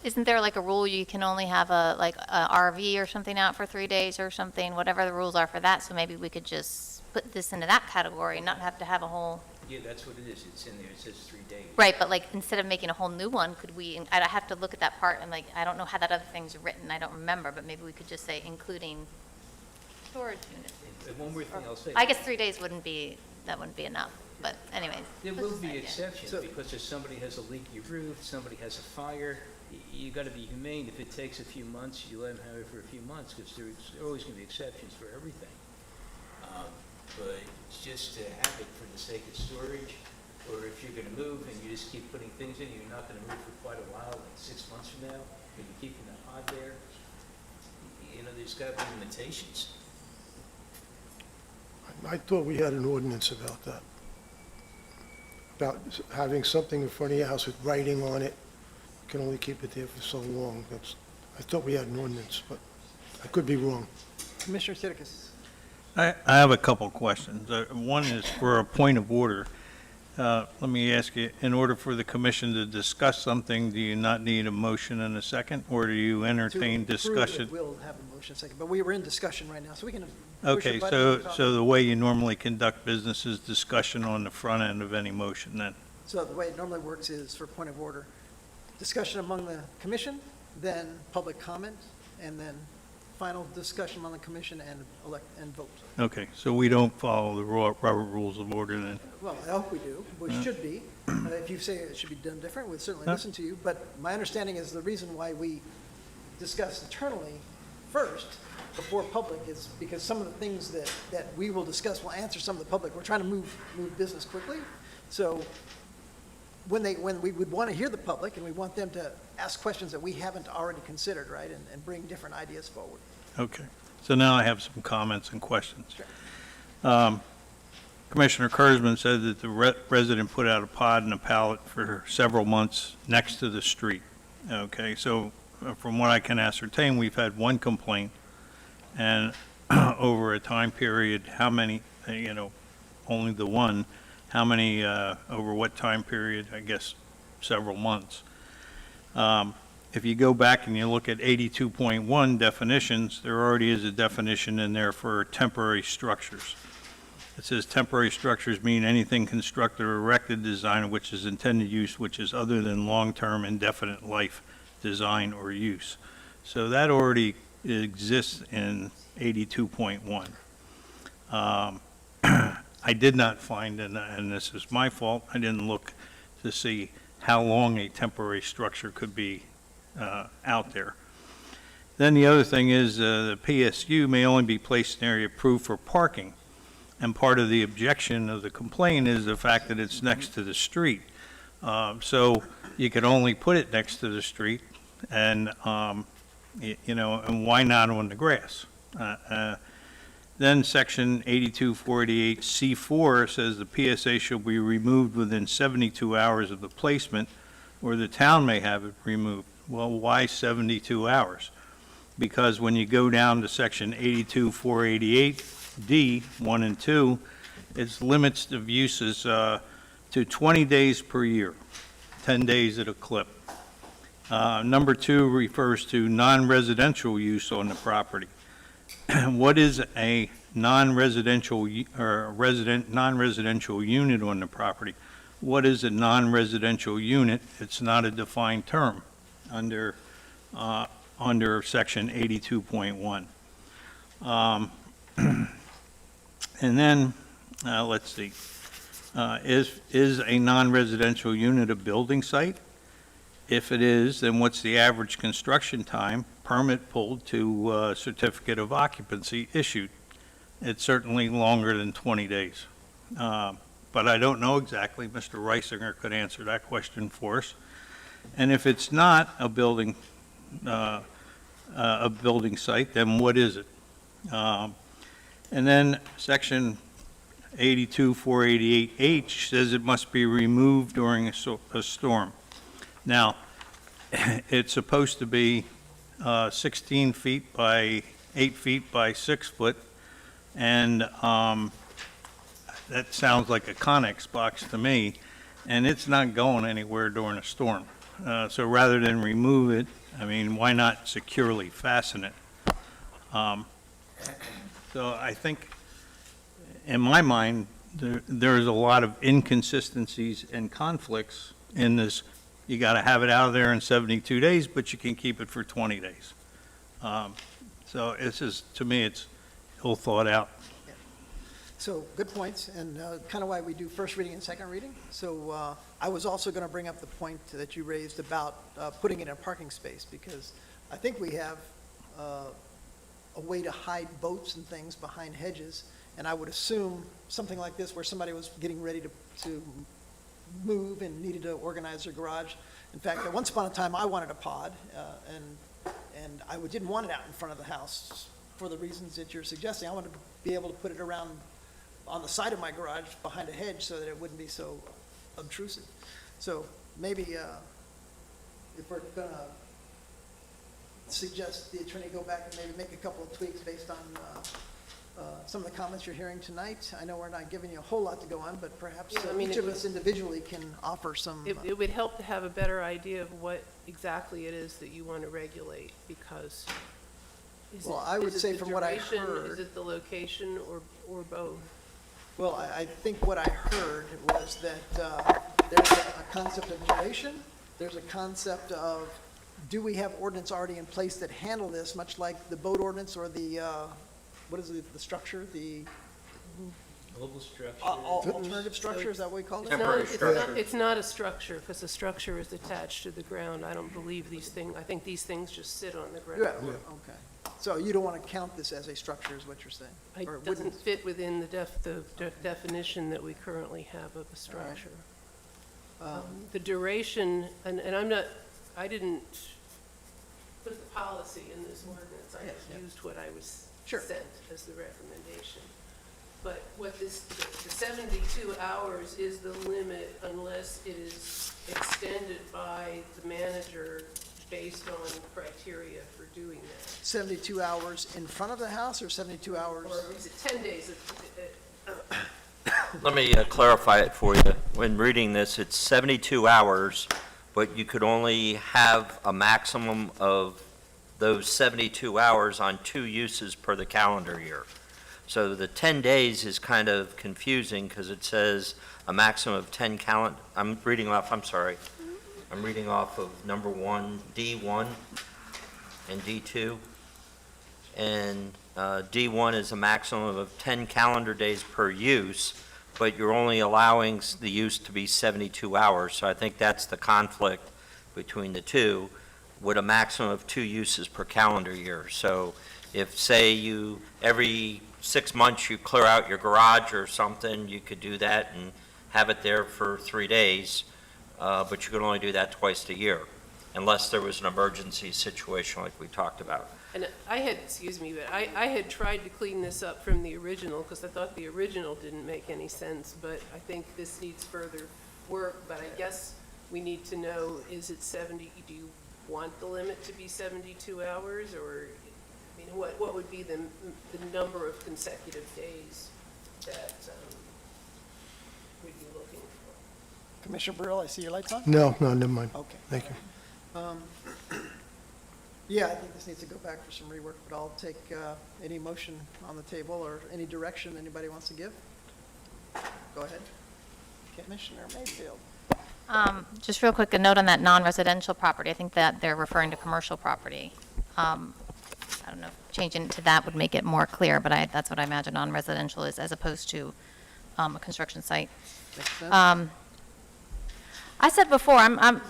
isn't there like a rule you can only have a RV or something out for 3 days or something, whatever the rules are for that, so maybe we could just put this into that category and not have to have a whole, yeah, that's what it is. It's in there. It says 3 days. right, but like, instead of making a whole new one, could we, I'd have to look at that part and like, I don't know how that other thing's written, I don't remember, but maybe we could just say including storage units. And one more thing I'll say. I guess 3 days wouldn't be enough, but anyways. There that's will just an be idea. exceptions, because if somebody has a leaky roof, somebody has a fire, you gotta be humane. If it takes a few months, you let them have it for a few months, because there's always gonna be exceptions for everything. But just to have it for the sake of storage, or if you're gonna move and you just keep putting things in, you're not gonna move for quite a while, like 6 months from now, but you're keeping the pod there, you know, there's gotta be limitations. I thought we had an ordinance about that. About having something in front of your house with writing on it. You can only keep it there for so long. I thought we had an ordinance, but I could be wrong. Commissioner Siddiqui. I have a couple questions. One is for a point of order. Let me ask you, in order for the commission to discuss something, do you not need a motion and a second, or do you entertain To approve it, discussion? we'll have a motion second, but we were in discussion right now, so we can push a Okay, button so, and talk. so the way you normally conduct business is discussion on the front end of any motion then? So the way it normally works is for point of order, discussion among the commission, then public comment, and then final discussion on the commission and vote. Okay, so we don't follow the Robert Rules of Order then? Well, I hope we do, we should be. If you say it should be done different, we'd certainly Huh? listen to you, but my understanding is the reason why we discuss internally first before public is because some of the things that we will discuss will answer some of the public. We're trying to move business quickly, so when we would want to hear the public and we want them to ask questions that we haven't already considered, right, and bring different ideas forward. Okay, so now I have some comments and questions. Sure. Commissioner Kurzman said that the resident put out a pod and a pallet for several months next to the street. Okay, so from what I can ascertain, we've had one complaint, and over a time period, how many, only the one, how many, over what time period? I guess several months. If you go back and you look at 82.1 definitions, there already is a definition in there for temporary structures. It says temporary structures mean anything constructed or erected, design of which is intended use, which is other than long-term indefinite life design or use. So that already exists in 82.1. I did not find, and this is my fault, I didn't look to see how long a temporary structure could be out there. Then the other thing is the PSU may only be placed in area approved for parking. And part of the objection of the complaint is the fact that it's next to the street. So you could only put it next to the street and, and why not on the grass? Then section 82488C4 says the PSA shall be removed within 72 hours of the placement, or the town may have it removed. Well, why 72 hours? Because when you go down to section 82488D, 1 and 2, it limits of uses to 20 days per year, 10 days at a clip. Number 2 refers to non-residential use on the property. What is a non-residential non-residential unit on the property? What is a non-residential unit? It's not a defined term under section 82.1. And then, let's see, is a non-residential unit a building site? If it is, then what's the average construction time, permit pulled to certificate of occupancy issued? It's certainly longer than 20 days. But I don't know exactly. Mr. Reisinger could answer that question for us. And if it's not a building site, then what is it? And then section 82488H says it must be removed during a storm. Now, it's supposed to be 16 feet by 8 feet by 6 foot, and that sounds like a Connex box to me, and it's not going anywhere during a storm. So rather than remove it, I mean, why not securely fasten it? So I think, in my mind, there's a lot of inconsistencies and conflicts in this. You got to have it out of there in 72 days, but you can keep it for 20 days. So it's just, to me, it's ill thought out. So, good points, and kind of why we do first reading and second reading. So I was also going to bring up the point that you raised about putting it in a parking space, because I think we have a way to hide boats and things behind hedges, and I would assume something like this where somebody was getting ready to move and needed to organize their garage. In fact, once upon a time, I wanted a pod, and I didn't want it out in front of the house for the reasons that you're suggesting. I wanted to be able to put it around on the side of my garage behind a hedge so that it wouldn't be so obtrusive. So maybe, if we're gonna suggest the attorney go back and maybe make a couple of tweaks based on, some of the comments you're hearing tonight. I know we're not giving you a whole lot to go on, but perhaps Yeah, I mean, each it of would- us individually can offer some. It would help to have a better idea of what exactly it is that you want to regulate, because is Well, it- I would is it say the from what I duration, heard- Is it the location, or both? Well, I think what I heard was that there's a concept of duration, there's a concept of, do we have ordinance already in place that handle this, much like the boat ordinance or the, what is it, the structure, the Mobile structure. alternative structure, is that what we call it? It's not a structure, because the structure is attached to the ground. I don't believe these things, I think these things just sit on the ground. Yeah, okay. So you don't want to count this as a structure, is what you're saying? Or It it doesn't wouldn't? fit within the definition that we currently have of a structure. The duration, and I didn't put the policy in this ordinance, I just used what I was Sure. sent as the recommendation. But what the 72 hours is the limit unless it is extended by the manager based on criteria for doing that. 72 hours in front of the house or 72 hours? Or is it 10 days? Let me clarify it for you. When reading this, it's 72 hours, but you could only have a maximum of those 72 hours on 2 uses per the calendar year. So the 10 days is kind of confusing because it says a maximum of 10 I'm reading off of number 1, D1 and D2. And D1 is a maximum of 10 calendar days per use, but you're only allowing the use to be 72 hours. So I think that's the conflict between the two, with a maximum of 2 uses per calendar year. So if, say, you, every 6 months you clear out your garage or something, you could do that and have it there for 3 days, but you could only do that twice a year, unless there was an emergency situation like we talked about. And I had, excuse me, but I had tried to clean this up from the original because I thought the original didn't make any sense, but I think this needs further work. But I guess we need to know, is it 70, do you want the limit to be 72 hours? Or, I mean, what would be the number of consecutive days that we'd be looking for? Commissioner Burrell, I see your lights on? No, never mind. Okay. Thank you. Yeah, I think this needs to go back for some rework, but I'll take any motion on the table or any direction anybody wants to give. Go ahead. Commissioner Mayfield. Just real quick, a note on that non-residential property. I think that they're referring to commercial property. I don't know, if changing it to that would make it more clear, but that's what I imagine non-residential is, as opposed to a construction site. Makes sense? I said before, I'm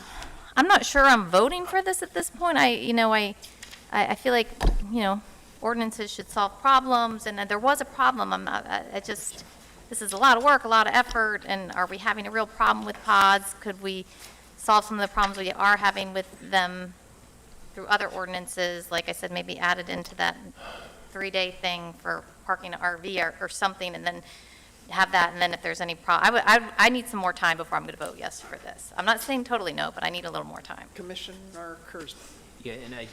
not sure I'm voting for this at this point. I feel like, ordinances should solve problems, and there was a problem. This is a lot of work, a lot of effort, and are we having a real problem with pods? Could we solve some of the problems we are having with them through other ordinances? Like I said, maybe added into that 3-day thing for parking an RV or something, and then have that, and then if there's any I need some more time before I'm going to vote yes for this. I'm not saying totally no, but I need a little more time. Commissioner Kurzman. Yeah, and it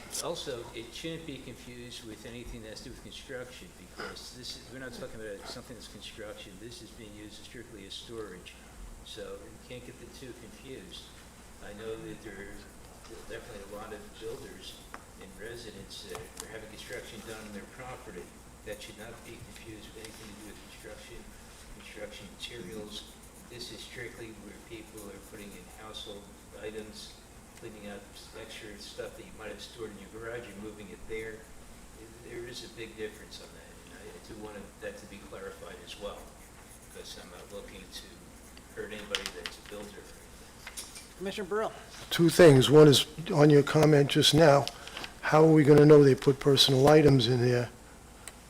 shouldn't be confused with anything that has to do with construction, because we're not talking about something that's construction. This is being used strictly as storage, so you can't get the two confused. I know that there are definitely a lot of builders and residents that are having construction done on their property. That should not be confused with anything to do with construction materials. This is strictly where people are putting in household items, cleaning out extra stuff that you might have stored in your garage, you're moving it there. There is a big difference on that, and I do want that to be clarified as well, because I'm not looking to hurt anybody that's a builder. Commissioner Burrell. 2 things. One is on your comment just now, how are we going to know they put personal items in there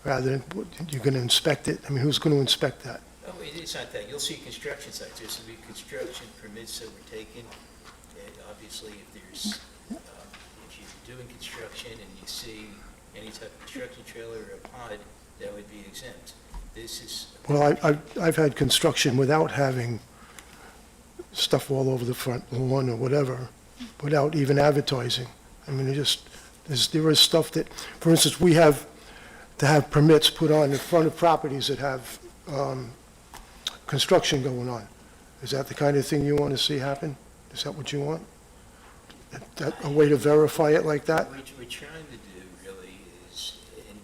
rather than, you're going to inspect it? I mean, who's going to inspect that? Oh, it's not that. You'll see construction sites. There's going to be construction permits that were taken. And obviously, if you're doing construction and you see any type of construction trailer or a pod, that would be exempt. this is, Well, I've had construction without having stuff all over the front lawn or whatever, without even advertising. I mean, there is stuff that, for instance, we have to have permits put on in front of properties that have construction going on. Is that the kind of thing you want to see happen? Is that what you want? A way to verify it like that? what we're trying to do really is, and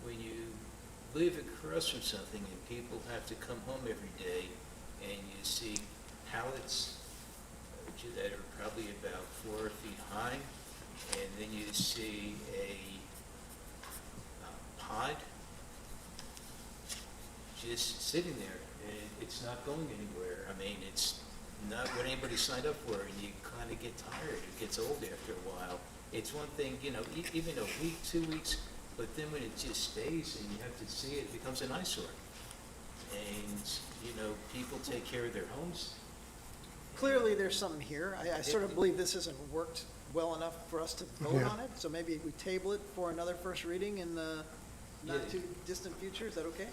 when you live across from something and people have to come home every day and you see pallets that are probably about 4 feet high, and then you see a pod just sitting there, and it's not going anywhere. I mean, it's not what anybody signed up for, and you kind of get tired. It gets old after a while. It's one thing, even a week, 2 weeks, but then when it just stays and you have to see it, it becomes an eyesore. And, people take care of their homes. Clearly, there's something here. I sort of believe this hasn't worked well enough for us to vote Yeah. on it, so maybe we table it for another first reading in the not-too-distant future. Is that okay?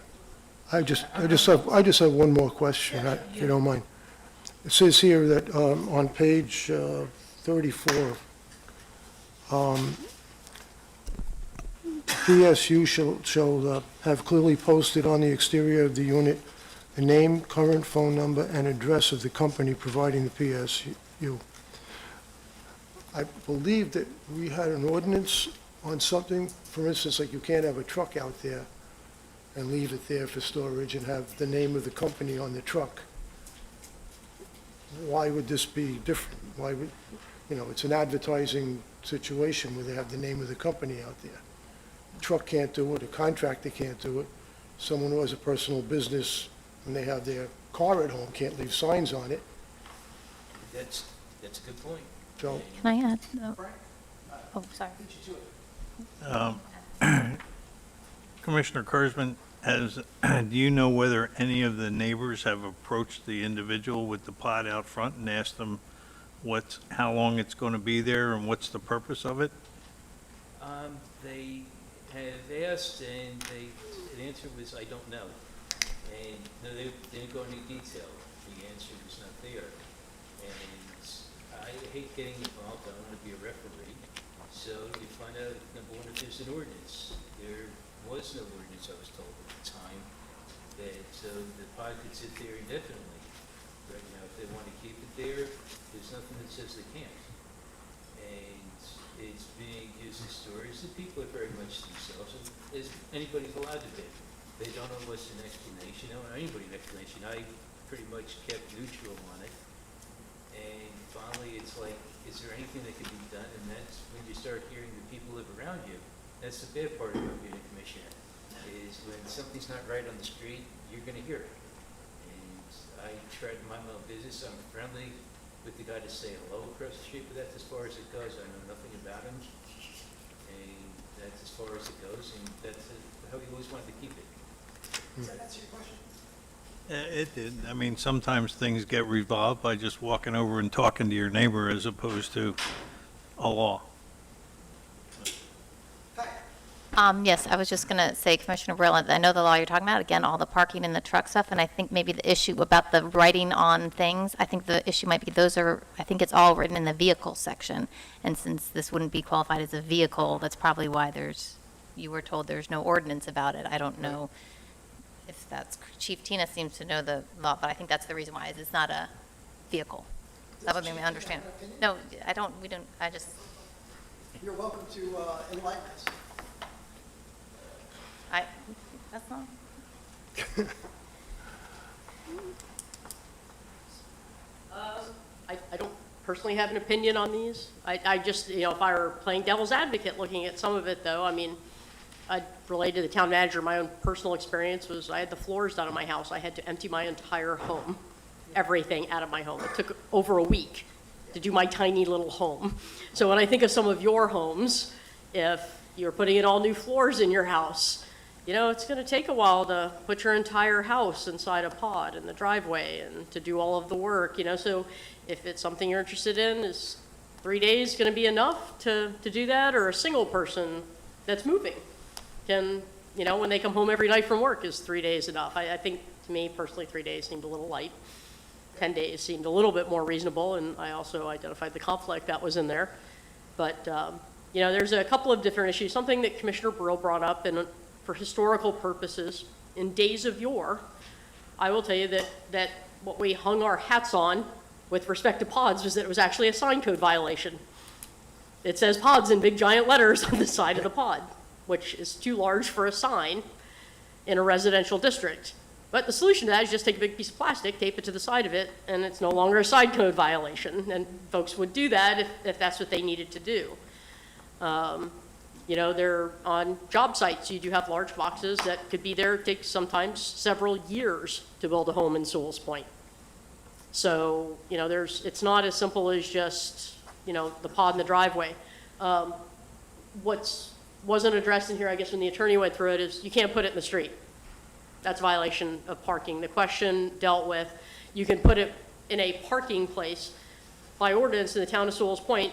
I just have one more question, if you don't mind. It says here that on page 34, PSU shall have clearly posted on the exterior of the unit the name, current phone number, and address of the company providing the PSU. I believe that we had an ordinance on something, for instance, like you can't have a truck out there and leave it there for storage and have the name of the company on the truck. Why would this be different? Why would, it's an advertising situation where they have the name of the company out there. The truck can't do it, a contractor can't do it. Someone who has a personal business, when they have their car at home, can't leave signs on it. That's a good point. So, Can I add? Frank? Oh, sorry. Beat you to it. Commissioner Kurzman, do you know whether any of the neighbors have approached the individual with the pod out front and asked them how long it's going to be there and what's the purpose of it? They have asked, and the answer was, I don't know. And no, they didn't go into detail. The answer was not there. And I hate getting involved. I don't want to be a referee. So you find out, number one, if there's an ordinance. There was no ordinance, I was told at the time, that so the pod could sit there indefinitely. Right now, if they want to keep it there, there's nothing that says they can't. And it's being used as storage. The people are very much themselves, as anybody's allowed to be. They don't owe us an explanation. They don't owe anybody an explanation. I pretty much kept neutral on it. And finally, it's like, is there anything that can be done? And that's when you start hearing the people live around you. That's the bad part about being a commissioner, is when something's not right on the street, you're going to hear it. And I try to mind my own business. I'm friendly with the guy to say hello across the street, but that's as far as it goes. I know nothing about him. And that's as far as it goes. And that's how we always wanted to keep it. Does that answer your question? It did. I mean, sometimes things get resolved by just walking over and talking to your neighbor as opposed to a law. Yes, I was just going to say, Commissioner Brill, I know the law you're talking about, again, all the parking and the truck stuff, and I think maybe the issue about the writing on things, I think the issue might be I think it's all written in the vehicle section, and since this wouldn't be qualified as a vehicle, that's probably why you were told there's no ordinance about it. I don't know if that's, Chief Tina seems to know the law, but I think that's the reason why, is it's not a vehicle. That would make me understand. No, I just, You're welcome to enlighten us. that's not. I don't personally have an opinion on these. I just, if I were playing devil's advocate looking at some of it, though, I mean, I'd relate to the town manager. My own personal experience was I had the floors done in my house. I had to empty my entire home, everything out of my home. It took over a week to do my tiny little home. So when I think of some of your homes, if you're putting in all new floors in your house, it's going to take a while to put your entire house inside a pod in the driveway and to do all of the work, So if it's something you're interested in, is 3 days going to be enough to do that? Or a single person that's moving can you know, when they come home every night from work, is 3 days enough? I think, to me personally, 3 days seemed a little light. 10 days seemed a little bit more reasonable, and I also identified the conflict that was in there. But, you know, there's a couple of different issues. Something that Commissioner Brill brought up, and for historical purposes, in days of yore, I will tell you that what we hung our hats on with respect to pods was that it was actually a sign code violation. It says pods in big giant letters on the side of the pod, which is too large for a sign in a residential district. But the solution to that is just take a big piece of plastic, tape it to the side of it, and it's no longer a sign code violation. And folks would do that if that's what they needed to do. You know, they're on job sites. You do have large boxes that could be there. It takes sometimes several years to build a home in Sewell's Point. So, you know, it's not as simple as just, you know, the pod in the driveway. Wasn't addressed in here, I guess, when the attorney went through it, is you can't put it in the street. That's violation of parking. The question dealt with, you can put it in a parking place. By ordinance in the town of Sewell's Point,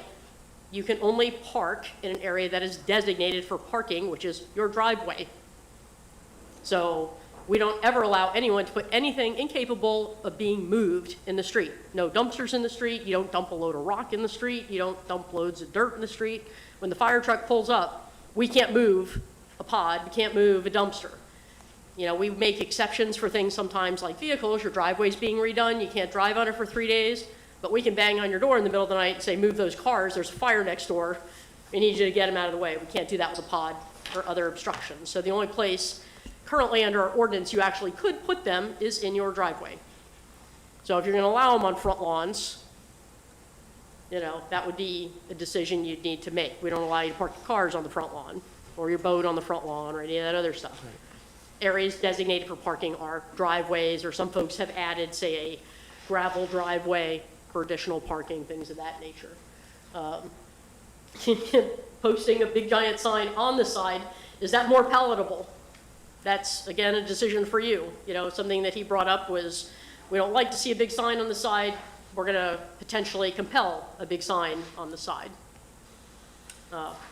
you can only park in an area that is designated for parking, which is your driveway. So we don't ever allow anyone to put anything incapable of being moved in the street. No dumpsters in the street. You don't dump a load of rock in the street. You don't dump loads of dirt in the street. When the fire truck pulls up, we can't move a pod. We can't move a dumpster. You know, we make exceptions for things sometimes like vehicles. Your driveway's being redone. You can't drive on it for 3 days. But we can bang on your door in the middle of the night and say, move those cars. There's a fire next door. We need you to get them out of the way. We can't do that with a pod or other obstructions. So the only place currently under our ordinance you actually could put them is in your driveway. So if you're going to allow them on front lawns, you know, that would be a decision you'd need to make. We don't allow you to park your cars on the front lawn or your boat on the front lawn or any of that other stuff. Right. Areas designated for parking are driveways, or some folks have added, say, a gravel driveway for additional parking, things of that nature. Posting a big giant sign on the side, is that more palatable? That's, again, a decision for you. You know, something that he brought up was, we don't like to see a big sign on the side. We're going to potentially compel a big sign on the side.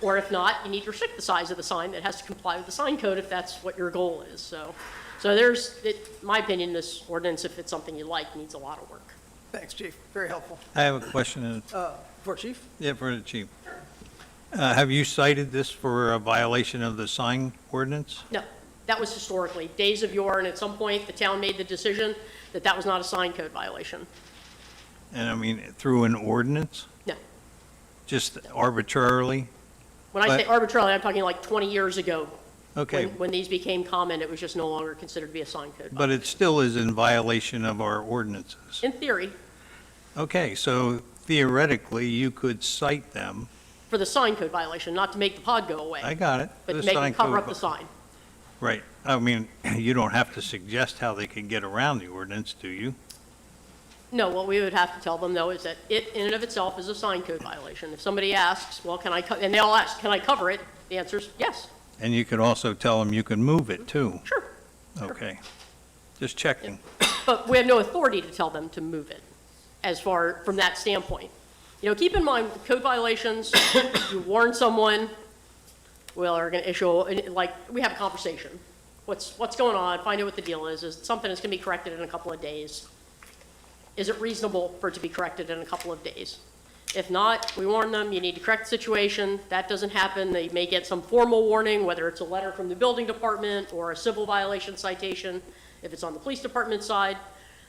Or if not, you need to restrict the size of the sign that has to comply with the sign code if that's what your goal is. So there's, in my opinion, this ordinance, if it's something you like, needs a lot of work. Thanks, Chief. Very helpful. I have a question. For Chief? Yeah, for the chief. Have you cited this for a violation of the sign ordinance? No, that was historically, days of yore, and at some point, the town made the decision that that was not a sign code violation. And I mean, through an ordinance? No. Just arbitrarily? When I say arbitrarily, I'm talking like 20 years ago. Okay. When these became common, it was just no longer considered to be a sign code. But it still is in violation of our ordinances. In theory, Okay, so theoretically, you could cite them. for the sign code violation, not to make the pod go away, I got it. but The to make them sign cover code up the sign. Right. I mean, you don't have to suggest how they can get around the ordinance, do you? No, what we would have to tell them, though, is that it in and of itself is a sign code violation. If somebody asks, well, can I, and they all ask, can I cover it? The answer is yes. And you could also tell them you can move it, too. Sure. Okay. Just checking. But we have no authority to tell them to move it, as far from that standpoint. You know, keep in mind, code violations, you warn someone, well, are going to issue, like, we have a conversation. What's going on? Find out what the deal is. Is it something that's going to be corrected in a couple of days? Is it reasonable for it to be corrected in a couple of days? If not, we warn them, you need to correct the situation. That doesn't happen. They may get some formal warning, whether it's a letter from the building department or a civil violation citation, if it's on the police department side,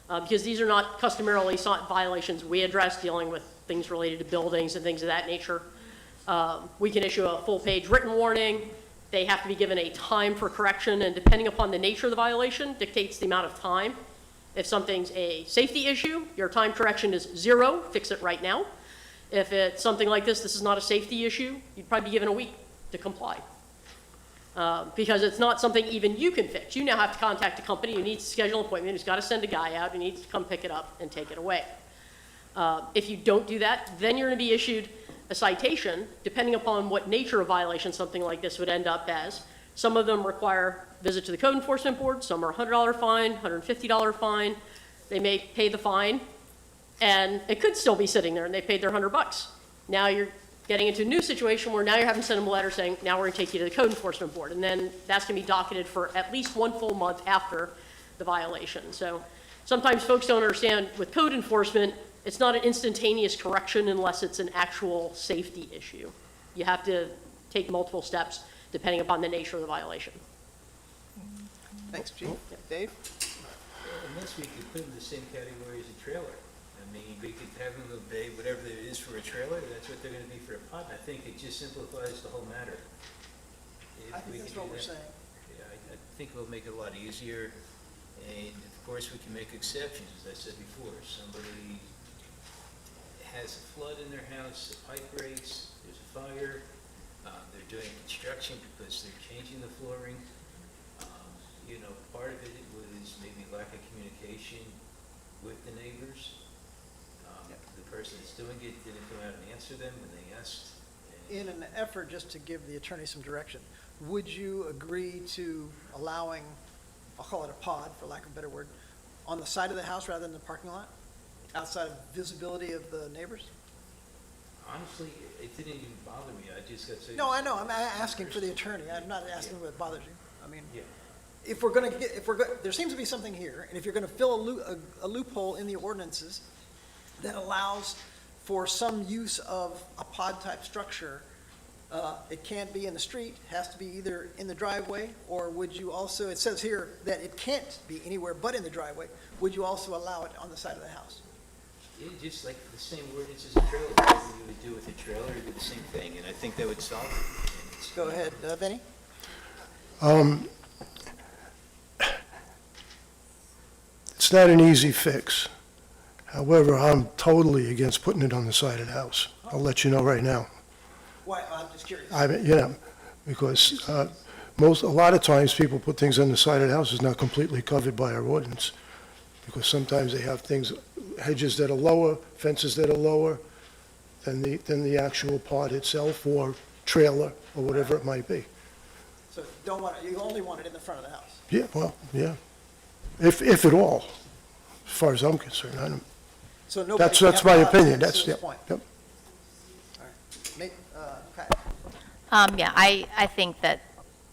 because these are not customarily violations we address, dealing with things related to buildings and things of that nature. We can issue a full-page written warning. They have to be given a time for correction, and depending upon the nature of the violation, dictates the amount of time. If something's a safety issue, your time correction is 0, fix it right now. If it's something like this is not a safety issue, you'd probably be given a week to comply. Because it's not something even you can fix. You now have to contact a company who needs to schedule an appointment, who's got to send a guy out, who needs to come pick it up and take it away. If you don't do that, then you're going to be issued a citation, depending upon what nature of violation something like this would end up as. Some of them require visit to the code enforcement board. Some are $100 fine, $150 fine. They may pay the fine, and it could still be sitting there, and they paid their $100. Now you're getting into a new situation where now you're having to send them a letter saying, now we're going to take you to the code enforcement board. And then that's going to be docketed for at least 1 full month after the violation. So sometimes folks don't understand with code enforcement, it's not an instantaneous correction unless it's an actual safety issue. You have to take multiple steps depending upon the nature of the violation. Thanks, Chief. Dave? Unless we could put them in the same category as a trailer. I mean, we could have them obey whatever it is for a trailer, that's what they're gonna be for a pod. I think it just simplifies the whole matter. If I think we that's could what do we're that. saying. Yeah, I think it'll make it a lot easier, and of course, we can make exceptions, as I said before. Somebody has a flood in their house, a pipe breaks, there's a fire, they're doing construction because they're changing the flooring. You know, part of it was maybe lack of communication with the neighbors. The person that's doing it didn't come out and answer them when they asked. In an effort just to give the attorney some direction, would you agree to allowing, I'll call it a pod, for lack of a better word, on the side of the house rather than the parking lot? Outside of visibility of the neighbors? Honestly, it didn't even bother me, I just got so. No, I know, I'm asking for the attorney, I'm not asking what bothers you. I mean, Yeah. if we're gonna get, if we're, there seems to be something here, and if you're gonna fill a loophole in the ordinances that allows for some use of a pod-type structure, it can't be in the street, has to be either in the driveway, or would you also, it says here that it can't be anywhere but in the driveway, would you also allow it on the side of the house? Yeah, just like the same ordinance as a trailer, whatever you would do with a trailer, you do the same thing, and I think that would solve it. And it's- Go ahead, Vinnie? It's not an easy fix. However, I'm totally against putting it on the side of the house. I'll let you know right now. Why, I'm just curious. I mean, yeah, because a lot of times people put things on the side of the house is not completely covered by our ordinance. Because sometimes they have things, hedges that are lower, fences that are lower than the actual pod itself or trailer or whatever it might be. So you only want it in the front of the house? Yeah, well, yeah. If at all, as far as I'm concerned. I don't, So nobody that's can have my a pod opinion, to that's, this yeah. point? Yep. All right. Nate, Pat? Yeah, I think that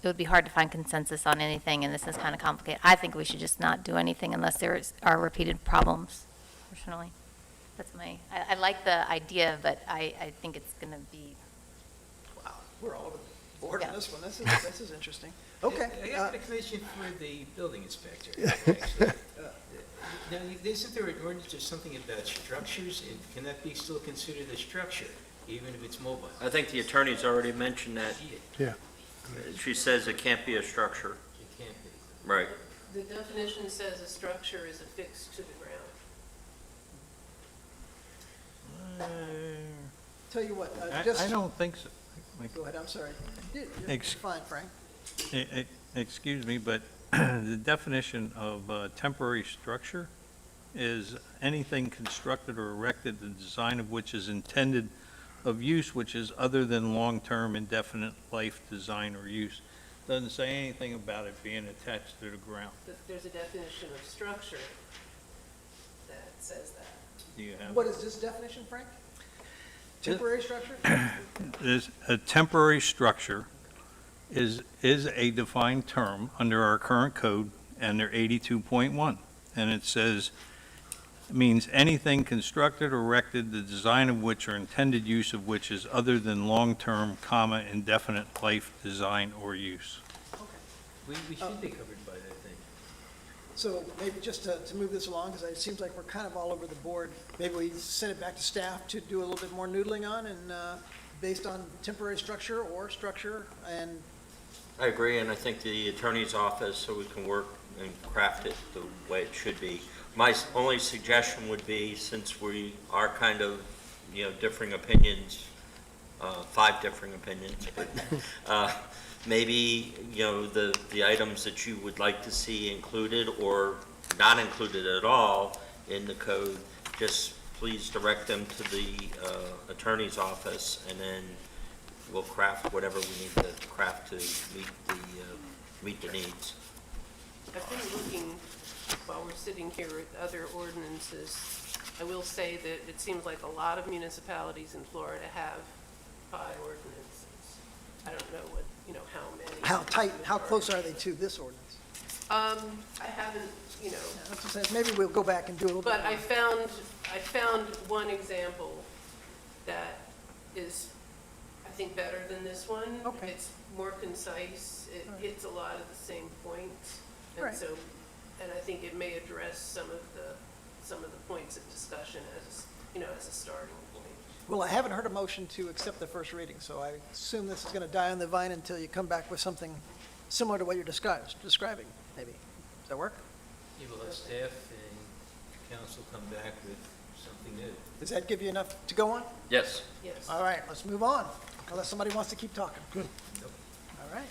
it would be hard to find consensus on anything, and this is kind of complicated. I think we should just not do anything unless there are repeated problems, personally. That's I like the idea, but I think it's going to be, Wow, we're all over the board on Yeah. this one. This is interesting. Okay. I got a question for the building inspector, actually. Now, isn't there an ordinance or something about structures, and can that be still considered a structure, even if it's mobile? I think the attorney's already mentioned that. Yeah. She says it can't be a structure. It can't be. Right. The definition says a structure is affixed to the ground. Tell you what, I just, don't think so. go ahead, I'm sorry. You're Ex- fine, Frank. Excuse me, but the definition of temporary structure is anything constructed or erected, the design of which is intended of use which is other than long-term indefinite life design or use. Doesn't say anything about it being attached to the ground. There's a definition of structure that says that. Do you have? What is this definition, Frank? Temporary structure? Is a temporary structure is a defined term under our current code, under 82.1. And it says, means anything constructed or erected, the design of which or intended use of which is other than long-term, indefinite life design or use. We should be covered by that thing. So maybe just to move this along, because it seems like we're kind of all over the board, maybe we send it back to staff to do a little bit more noodling on and based on temporary structure or structure and I agree, and I think the attorney's office, so we can work and craft it the way it should be. My only suggestion would be, since we are kind of, differing opinions, 5 differing opinions, but maybe, the items that you would like to see included or not included at all in the code, just please direct them to the attorney's office, and then we'll craft whatever we need to craft to meet the needs. I've been looking, while we're sitting here, at other ordinances. I will say that it seems like a lot of municipalities in Florida have how tight, how close are they to this ordinance? I haven't, That's what I'm saying, maybe we'll go back and do a little bit but more. I found one example that is, I think, better than this one. Okay. It's more concise, it hits a lot of the same points. And Right. so, and I think it may address some of the points of discussion as, as a starting point. Well, I haven't heard a motion to accept the first reading, so I assume this is going to die on the vine until you come back with something similar to what you're describing, maybe. Does that work? You will let staff and council come back with something new. Does that give you enough to go on? Yes. Yes. All right, let's move on, unless somebody wants to keep talking. Good. Nope. All right.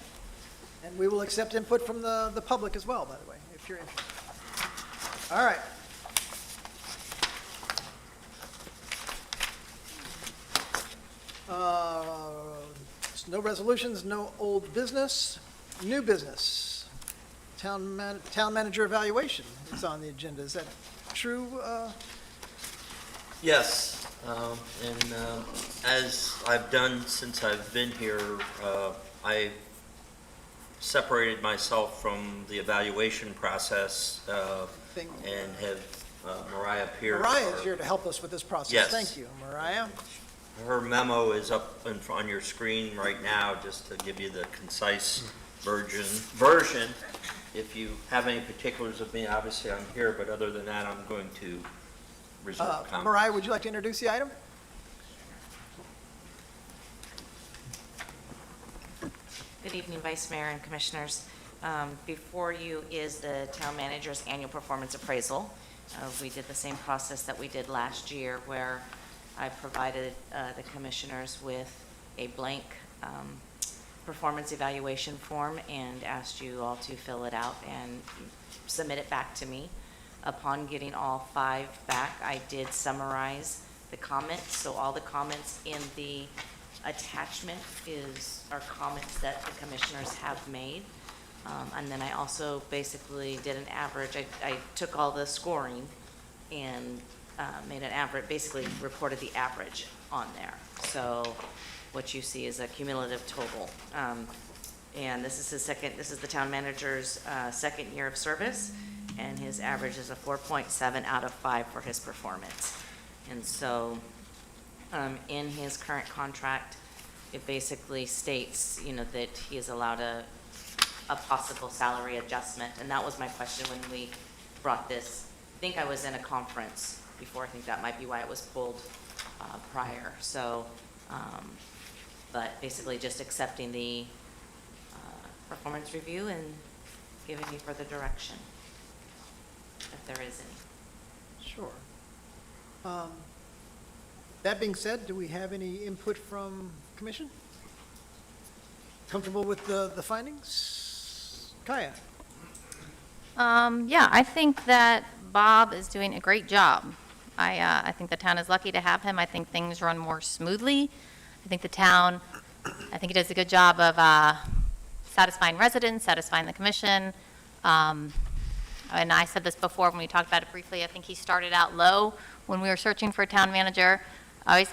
And we will accept input from the public as well, by the way, if you're interested. All right. No resolutions, no old business, new business. Town manager evaluation is on the agenda. Is that true? Yes, as I've done since I've been here, I separated myself from the evaluation process and have Mariah appear. Mariah is here to help us with this process. Yes. Thank you, Mariah. Her memo is up on your screen right now, just to give you the concise version. If you have any particulars of me, obviously I'm here, but other than that, I'm going to reserve comment. Mariah, would you like to introduce the item? Good evening, Vice Mayor and Commissioners. Before you is the Town Manager's Annual Performance Appraisal. We did the same process that we did last year, where I provided the Commissioners with a blank performance evaluation form and asked you all to fill it out and submit it back to me. Upon getting all 5 back, I did summarize the comments. So all the comments in the attachment are comments that the Commissioners have made. And then I also basically did an average. I took all the scoring and made an average, basically reported the average on there. So what you see is a cumulative total. And this is the Town Manager's second year of service, and his average is a 4.7 out of 5 for his performance. And so in his current contract, it basically states, that he is allowed a possible salary adjustment. And that was my question when we brought this. I think I was in a conference before. I think that might be why it was pulled prior. So, but basically just accepting the performance review and giving me further direction, if there is any. Sure. That being said, do we have any input from Commission? Comfortable with the findings? Kaya? Yeah, I think that Bob is doing a great job. I think the town is lucky to have him. I think things run more smoothly. I think he does a good job of satisfying residents, satisfying the commission. And I said this before when we talked about it briefly. I think he started out low when we were searching for a town manager. I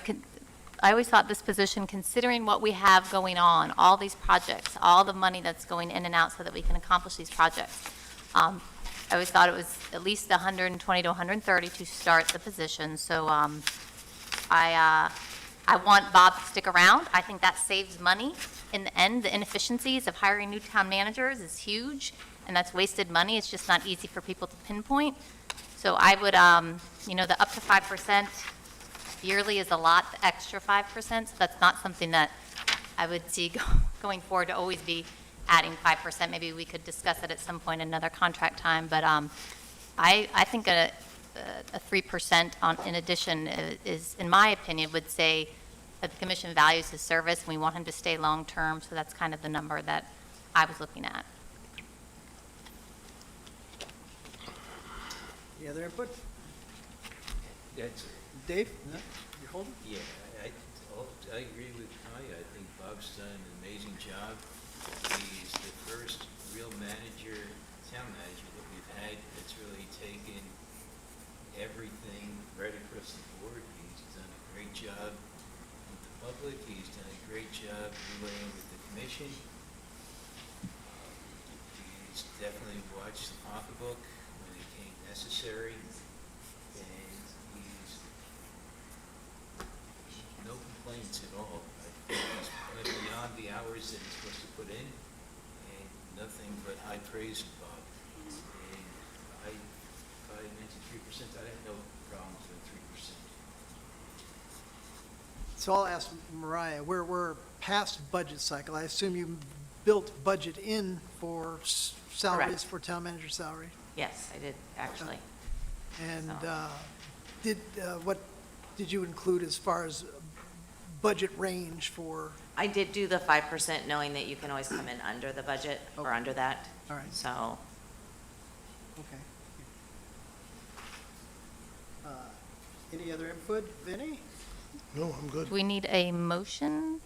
always thought this position, considering what we have going on, all these projects, all the money that's going in and out so that we can accomplish these projects. I always thought it was at least 120 to 130 to start the position. So I want Bob to stick around. I think that saves money. In the end, the inefficiencies of hiring new town managers is huge, and that's wasted money. It's just not easy for people to pinpoint. So I would, the up to 5% yearly is a lot, the extra 5%, so that's not something that I would see going forward to always be adding 5%. Maybe we could discuss it at some point in another contract time, but I think a 3% in addition is, in my opinion, would say that the commission values his service and we want him to stay long-term, so that's kind of the number that I was looking at. Any other input? That's, Dave? No? You holding? yeah, I agree with Kaya. I think Bob's done an amazing job. He's the first real town manager that we've had that's really taken everything right across the board. He's done a great job with the public. He's done a great job relaying with the commission. definitely watched the pocketbook when it became necessary, and he's no complaints at all. I think he's went beyond the hours that he's supposed to put in, and nothing but high praise from Bob. And I mentioned 3%, I had no problems with 3%. So I'll ask Mariah, we're past budget cycle. I assume you built budget in for salaries, Correct. for town manager salary? Yes, I did, actually. And So- what did you include as far as budget range for, I did do the 5%, knowing that you can always come in under the budget or Okay. under that. all right, So okay. Any other input? Vinnie? No, I'm good. Do we need a motion?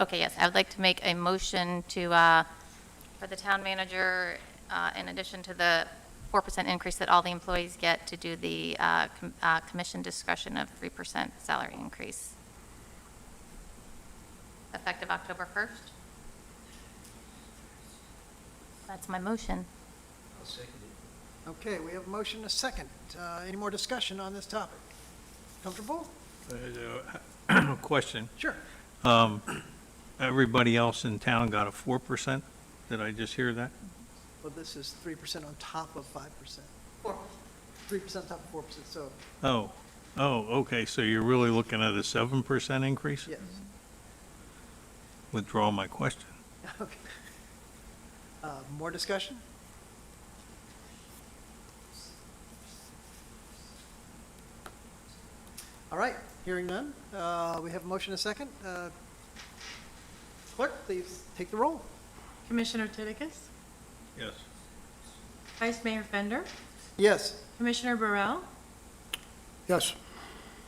Okay, yes, I would like to make a motion to, for the town manager, in addition to the 4% increase that all the employees get, to do the commission discretion of 3% salary increase. Effective October 1st? That's my motion. I'll second it. Okay, we have a motion and a second. Any more discussion on this topic? Comfortable? Question. Sure. Everybody else in town got a 4%? Did I just hear that? Well, this is 3% on top of 5%. 3% on top of 4%, so, Oh, okay, so you're really looking at a 7% increase? yes. Withdraw my question. Okay. More discussion? All right, hearing none, we have a motion and a second. Clerk, please take the roll. Commissioner Titicus? Yes. Vice Mayor Fender? Yes. Commissioner Burrell? Yes.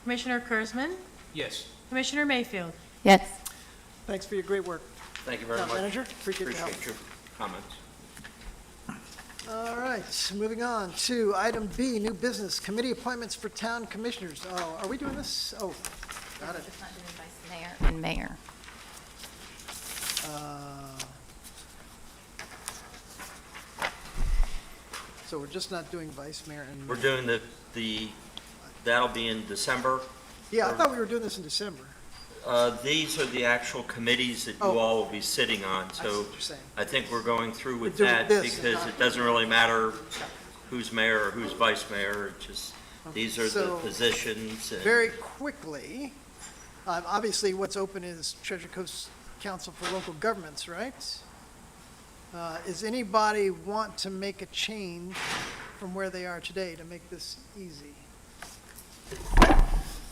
Commissioner Kurzman? Yes. Commissioner Mayfield? Yes. Thanks for your great work. Thank you very Town much. Manager, appreciate the help. Appreciate your comments. All right, moving on to item B, new business, committee appointments for town commissioners. Oh, are we doing this? Oh, got it. It's not doing vice mayor and mayor. So we're just not doing vice mayor and. We're doing that'll be in December. Yeah, I thought we were doing this in December. These are the actual committees that you Oh. all will be sitting on, I see so what you're saying. I think we're going through with We're doing that this, because not- it doesn't really matter who's mayor or who's vice mayor, it just, these are the So, positions. and- Very quickly, obviously what's open is Treasure Coast Council for Local Governments, right? Does anybody want to make a change from where they are today to make this easy?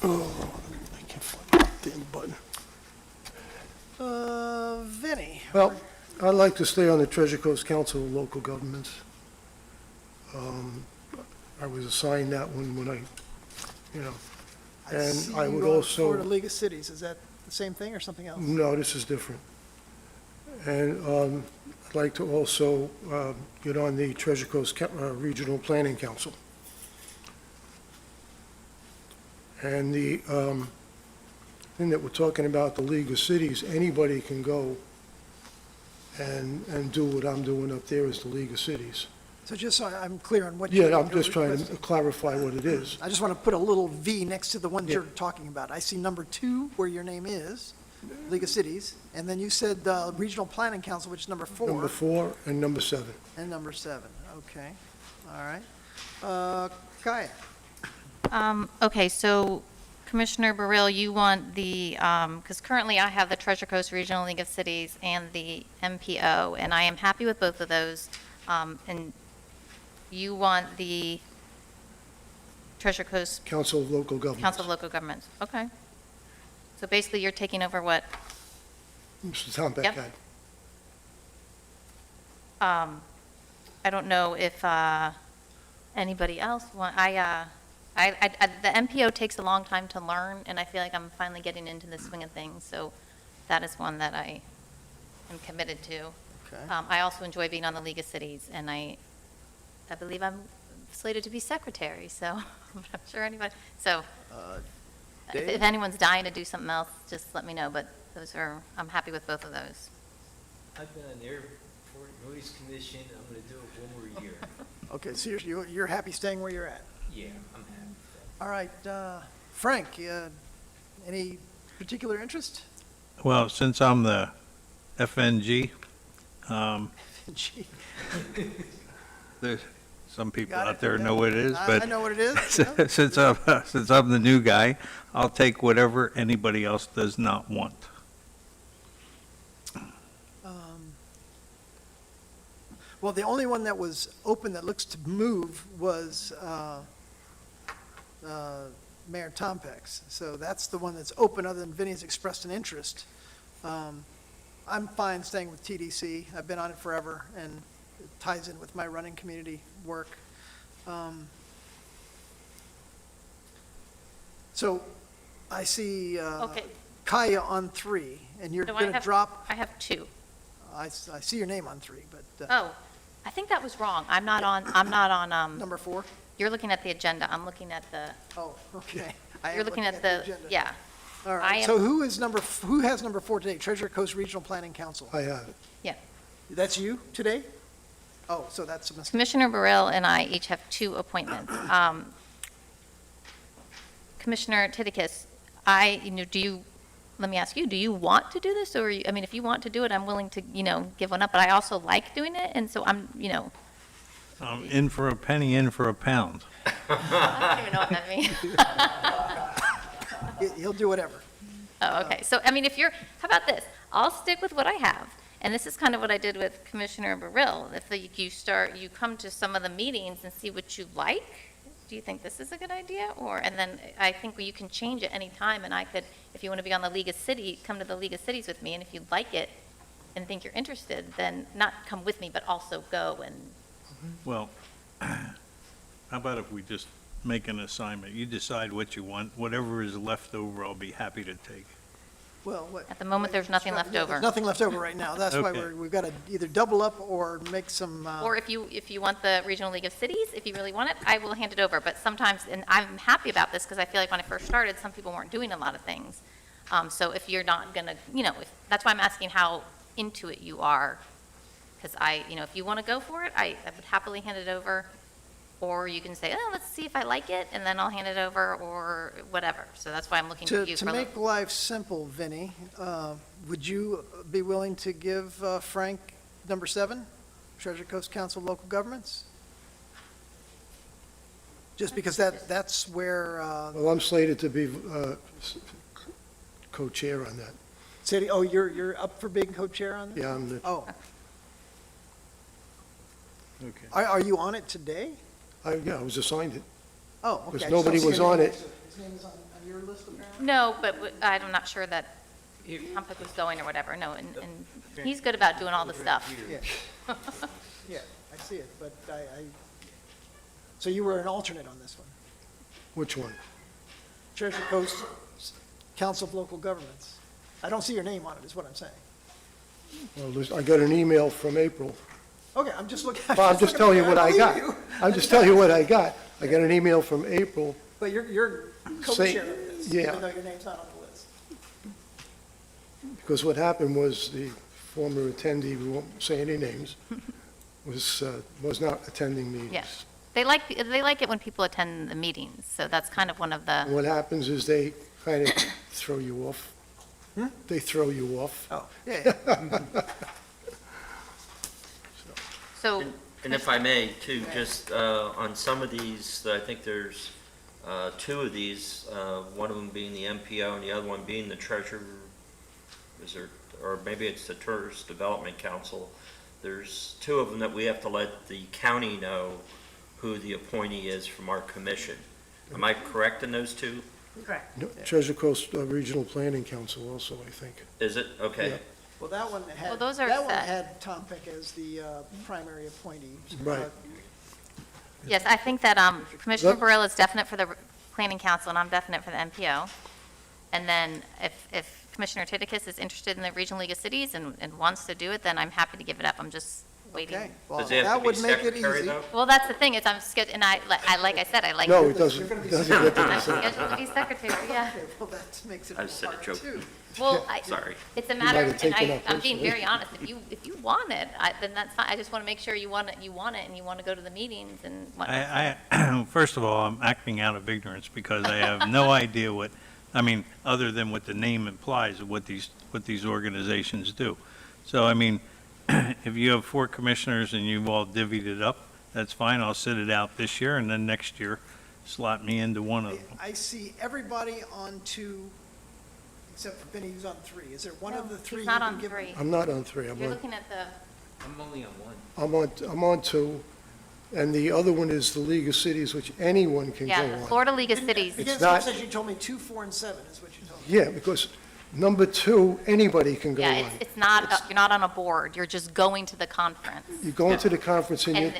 Oh, I can't find the damn button. Vinnie? Well, I'd like to stay on the Treasure Coast Council of Local Governments. I was assigned that one when and see I you would on also. Florida League of Cities, is that the same thing or something else? No, this is different. And I'd like to also get on the Treasure Coast Regional Planning Council. And the thing that we're talking about, the League of Cities, anybody can go and do what I'm doing up there as the League of Cities. So just so I'm clear on what you're Yeah, I'm just trying to requesting. clarify what it is. I just want to put a little V next to the ones Yeah. you're talking about. I see number 2, where your name is, League of Cities, and then you said Regional Planning Council, which is number 4. Number 4 and number 7. And number 7, okay, all right. Kaya? Okay, so Commissioner Burrill, you want the, because currently I have the Treasure Coast Regional League of Cities and the MPO, and I am happy with both of those. And you want the Treasure Coast Council of Local Governments. Council of Local Governments, okay. So basically, you're taking over what? Mr. Tombeck Yep. had. I don't know if anybody else want, the MPO takes a long time to learn, and I feel like I'm finally getting into the swing of things, so that is one that I am committed to. Okay. I also enjoy being on the League of Cities, and I believe I'm slated to be secretary, so I'm sure anybody, so if Dave? anyone's dying to do something else, just let me know, but I'm happy with both of those. I've been on there Port Noise Commission, I'm gonna do it one more year. Okay, so you're happy staying where you're at? Yeah, I'm happy with All right, Frank, any particular interest? Well, since I'm the FNG, Gee, there's some people got it, out there okay. know what it is, I but know what it is. yeah. since I'm the new guy, I'll take whatever anybody else does not want. Well, the only one that was open that looks to move was Mayor Tompex. So that's the one that's open, other than Vinny's expressed an interest. I'm fine staying with TDC. I've been on it forever, and it ties in with my running community work. So I see Okay. Kaya on 3, and you're No, going to drop, I have 2. I see your name on 3, but Oh, I think that was wrong. I'm not on, number 4? you're looking at the agenda. I'm looking at the, Oh, okay. I am you're looking at the, agenda. yeah. All I right, am- so who has number 4 today? Treasure Coast Regional Planning Council. I have it. Yeah. That's you today? Oh, so that's a mistake. Commissioner Burrell and I each have 2 appointments. Commissioner Titicus, let me ask you, do you want to do this, or, I mean, if you want to do it, I'm willing to, give one up, but I also like doing it, and so I'm, In for a penny, in for a pound. I don't even know what that means. He'll do whatever. Oh, okay. So, I mean, how about this? I'll stick with what I have. And this is kind of what I did with Commissioner Burrill. If you come to some of the meetings and see what you like, do you think this is a good idea? And then I think you can change it any time, and I could, if you want to be on the League of Cities, come to the League of Cities with me, and if you like it and think you're interested, then not come with me, but also go and, Well, how about if we just make an assignment? You decide what you want. Whatever is left over, I'll be happy to take. Well, at the moment, there's nothing left over. There's nothing left over right now. That's why Okay. we've got to either double up or make some, Or if you want the Regional League of Cities, if you really want it, I will hand it over. But sometimes, and I'm happy about this because I feel like when I first started, some people weren't doing a lot of things. So if you're not going to, that's why I'm asking how into it you are. Because if you want to go for it, I would happily hand it over. Or you can say, oh, let's see if I like it, and then I'll hand it over, or whatever. So that's why I'm looking to you to for a make little. life simple, Vinny, would you be willing to give Frank number 7, Treasure Coast Council of Local Governments? Just because that's where, Well, I'm slated to be co-chair on that. Sadie, oh, you're up for being co-chair on this? Yeah, I'm the, Oh, Okay. are you on it today? I was assigned it. Oh, okay. Because I just nobody don't see was your on name it. next to His name is on your list apparently? No, but I'm not sure that Tompic was going or whatever. No, and he's good about doing all the stuff. Yeah. Yeah, I see it, but so you were an alternate on this one? Which one? Treasure Coast Council of Local Governments. I don't see your name on it, is what I'm saying. Well, I got an email from April. Okay, I'm just looking. Well, I'm just telling you what I believe got. you. I'm just telling you what I got. I got an email from April. But you're co-chair of this, yeah. even though your name's not on the list. Because what happened was the former attendee, we won't say any names, was not attending meetings. Yes. They like it when people attend the meetings, so that's kind of one of the, What happens is they kind of throw you off. They throw you off. Oh, yeah. so, And if I may, too, just on some of these, I think there's 2 of these, one of them being the MPO and the other one being the treasurer, or maybe it's the Tourist Development Council. There's 2 of them that we have to let the county know who the appointee is from our commission. Am I correct in those 2? Correct. No, Treasure Coast Regional Planning Council also, I think. Is it? Okay. Yeah. Well, that one had, Well, those are that one set. had Tom Peck as the primary appointee. Right. yes, I think that Commissioner Look. Burrill is definite for the Planning Council, and I'm definite for the MPO. And then if Commissioner Titicus is interested in the Regional League of Cities and wants to do it, then I'm happy to give it up. I'm just waiting. Okay, well, Does he have that to be would make it secretary, easy. though? Well, that's the thing, is I'm scheduled, and like I said, I like. No, it doesn't, You're gonna be doesn't get to I'm the second. scheduled to be secretary, yeah. Okay, well, that makes it I just said hard it joking. too. Well, Sorry. it's a might matter, have and taken up I'm being personally. very honest, if you want it, then that's fine. I just want to make sure you want it, and you want to go to the meetings and whatnot. First of all, I'm acting out of ignorance because I have no idea what, I mean, other than what the name implies of what these organizations do. So, I mean, if you have 4 commissioners and you've all divvied it up, that's fine. I'll sit it out this year, and then next year, slot me into one of them. I see everybody on 2, except for Benny, who's on 3. Is there one of the 3? He's not you can on give- 3. I'm not on 3, You're looking at the, I'm only on one. I'm on 2, and the other one is the League of Cities, which anyone can go yeah, the on. Florida League of Cities. Because not- it says you told me 2, 4, and 7 is what you told me. Yeah, because number 2, anybody can go Yeah, on. it's not, you're not on a board, you're just going to the conference. You go into the conference and you,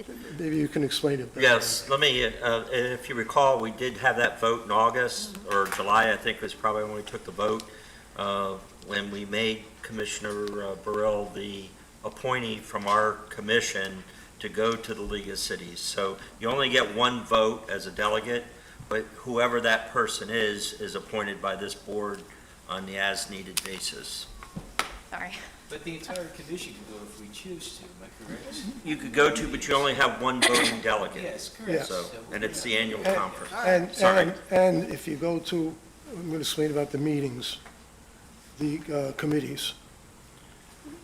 And maybe you can explain it better. Yes, let me, if you recall, we did have that vote in August, or July, I think was probably when we took the vote, when we made Commissioner Burrell the appointee from our commission to go to the League of Cities. So you only get one vote as a delegate, but whoever that person is appointed by this board on the as-needed basis. sorry. But the entire commission can go if we choose to, am I correct? You could go to, but you only have one voting delegate. Yes, Yeah. correct. So, and it's the annual And- conference. Sorry. And if you go to, I'm going to explain about the meetings, the committees.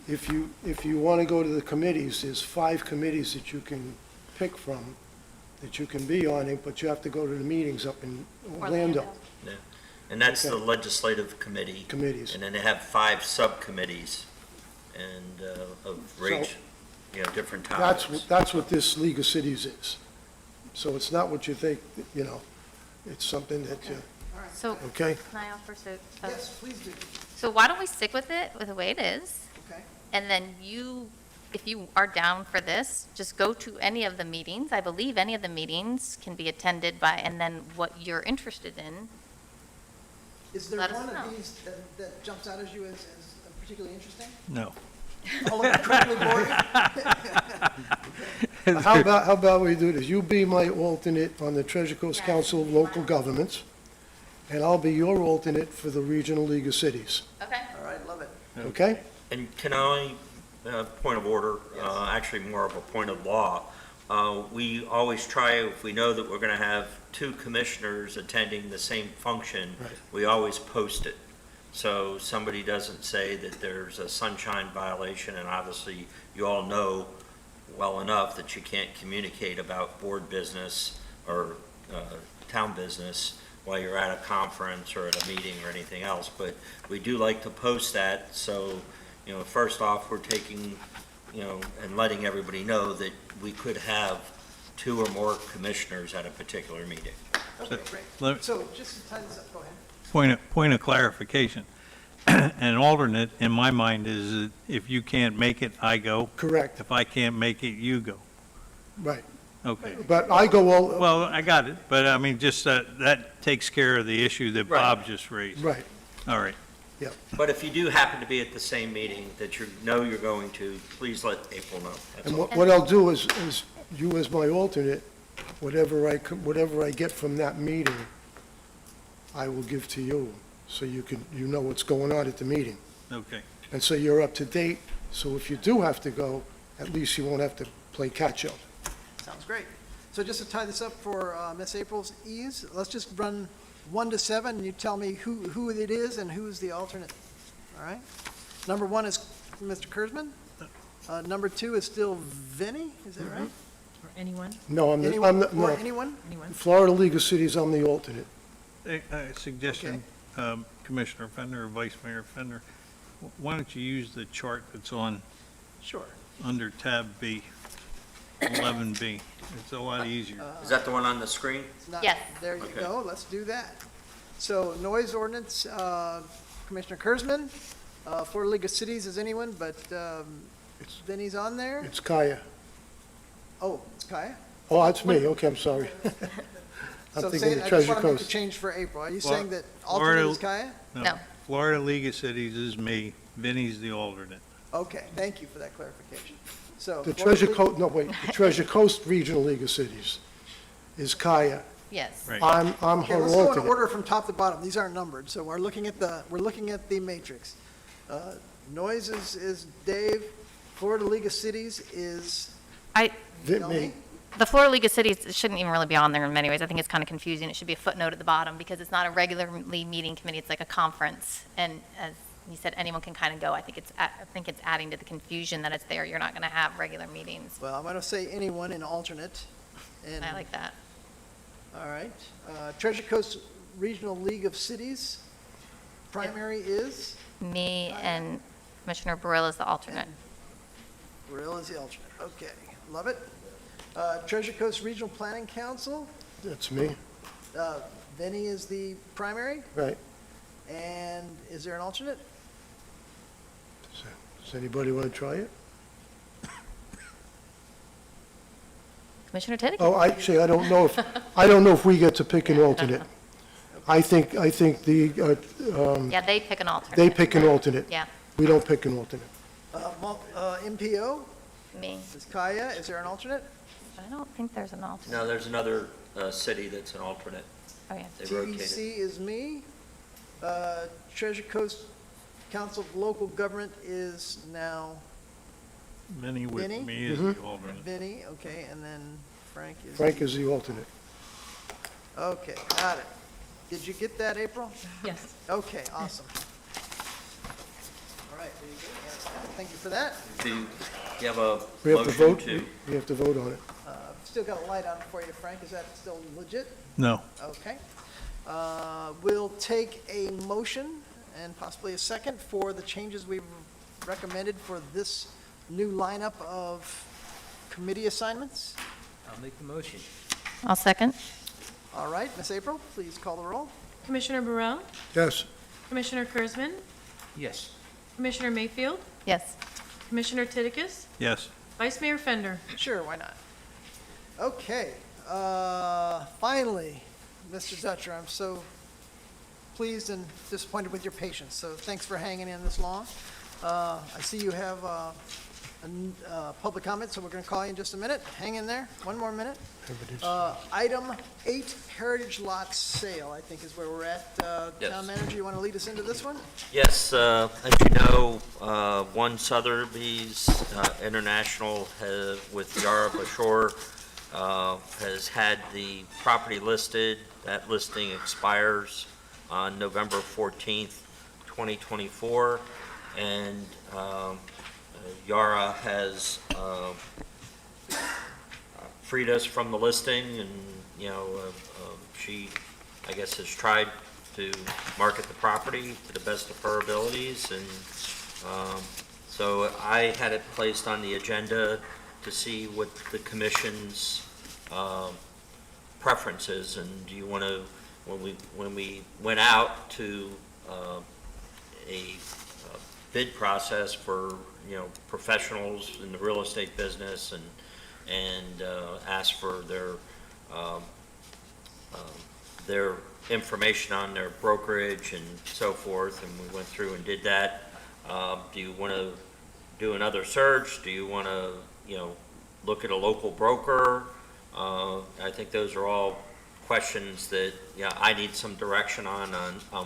If you want to go to the committees, there's 5 committees that you can pick from, that you can be on it, but you have to go to the meetings up in Orlando. Yeah. And that's the Okay. legislative committee. Committees. And then they have 5 subcommittees and, of range, different topics. That's what this League of Cities is. So it's not what you think, it's something that you, So, okay? can I offer, Yes, please do. so why don't we stick with it, with the way it is? Okay. And then if you are down for this, just go to any of the meetings. I believe any of the meetings can be attended by, and then what you're interested in. Is there Let us one know. of these that jumps out as you as particularly interesting? No. All incredibly boring? How about we do this? You be my alternate on the Treasure Coast Council of Local Governments, and I'll be your alternate for the Regional League of Cities, Okay. All right, love it. okay? And can I, point of order, actually more of a point of law. We always try, if we know that we're going to have 2 commissioners attending the same function, Right. we always post it. So somebody doesn't say that there's a sunshine violation, and obviously you all know well enough that you can't communicate about board business or town business while you're at a conference or at a meeting or anything else. But we do like to post that, so, first off, we're taking, and letting everybody know that we could have 2 or more commissioners at a particular meeting. Okay, great. Let- So just to tie this up, go ahead. Point of clarification. An alternate, in my mind, is that if you can't make it, I go. Correct, If I can't make it, you go. right. Okay. But I go all, Well, I got it, but I mean, just that takes care of the issue that Right. Bob just raised. right, All right. But if you do happen to be at the same meeting that you know you're going to, please let April know. That's and all. what I'll do is you as my alternate, whatever I get from that meeting, I will give to you, so you know what's going on at the meeting. Okay. And so you're up to date, so if you do have to go, at least you won't have to play catch-up. Sounds great. So just to tie this up for Miss April's ease, let's just run 1 to 7, and you tell me who it is and who's the alternate. All right? Number 1 is Mr. Kurzman. Number 2 is still Vinnie, is that right? Or anyone? No, I'm Anyone, not, or no. anyone? Anyone? Florida League of Cities, I'm the alternate. A suggestion, Commissioner Fender or Vice Mayor Fender, why don't you use the chart that's on, Sure. under tab B, 11B? It's a lot easier. Is that the one on the screen? It's not- Yes. There you Okay. go, let's do that. So noise ordinance, Commissioner Kurzman, Florida League of Cities is anyone, but Vinnie's on there. It's Kaya. Oh, it's Kaya? Oh, that's me, okay, I'm sorry. I'm So thinking say, of I just Treasure want to make the Coast. change for April. Are you Well, saying that Florida- alternate is Kaya? No. Florida League of Cities is me, Vinnie's the alternate. Okay, thank you for that clarification. So. The Florida Treasure League- Coast, no, wait, the Treasure Coast Regional League of Cities is Kaya. Yes. Right. I'm Okay, her let's go in alternate. order from top to bottom. These aren't numbered, so we're looking at the matrix. Noise is Dave. Florida League of Cities is Vit Melanie. me. The Florida League of Cities shouldn't even really be on there in many ways. I think it's kind of confusing. It should be a footnote at the bottom because it's not a regularly meeting committee. It's like a conference. And as you said, anyone can kind of go. I think it's adding to the confusion that it's there. You're not going to have regular meetings. Well, I'm going to say anyone in alternate. And I like that. all right. Treasure Coast Regional League of Cities. Primary is Me and Commissioner Burrell is the alternate. Brill is the alternate. Okay, love it. Treasure Coast Regional Planning Council. That's me, Vinnie is the primary. right. And is there an alternate? Does anybody want to try it? Commissioner Tidick? Oh, actually, I don't know if we get to pick an alternate. I think Yeah, they pick an alternate. they pick an alternate. Yeah, We don't pick an alternate. MPO me. is Kaya. Is there an alternate? I don't think there's an alternate. No, there's another city that's an alternate. Oh, yeah. They rotated. TEC is me. Treasure Coast Council of Local Government is now Many with Vinnie? me is the alternate. Vinnie, okay, and then Frank is. Frank is the alternate. Okay, got it. Did you get that, April? Yes. Okay, awesome. All right, there you go. Thank you for that. Do you have a We have to motion vote, to? we have to vote on it. Still got a light on for you, Frank. Is that still legit? No. Okay. We'll take a motion and possibly a second for the changes we've recommended for this new lineup of committee assignments. I'll make the motion. I'll second. All right, Ms. April, please call the roll. Commissioner Burrell? Yes, Commissioner Kurzman? Yes. Commissioner Mayfield? Yes. Commissioner Titicus? Yes. Vice Mayor Fender? Sure, why not? Okay, finally, Mr. Dutcher, I'm so pleased and disappointed with your patience, so thanks for hanging in this long. I see you have public comment, so we're going to call you in just a minute. Hang in there, one more minute. Item 8, Heritage Lot Sale, I think is where we're at. Yes. Town Manager, you want to lead us into this one? Yes, as you know, One Sotheby's International with Yara Bashore has had the property listed. That listing expires on November 14th, 2024, and Yara has freed us from the listing, and, you know, she, I guess, has tried to market the property to the best of her abilities, and so I had it placed on the agenda to see what the commission's preferences, and do you want to, when we went out to a bid process for, you know, professionals in the real estate business, and asked for their information on their brokerage and so forth, and we went through and did that. Do you want to do another search? Do you want to, you know, look at a local broker? I think those are all questions that, yeah, I need some direction on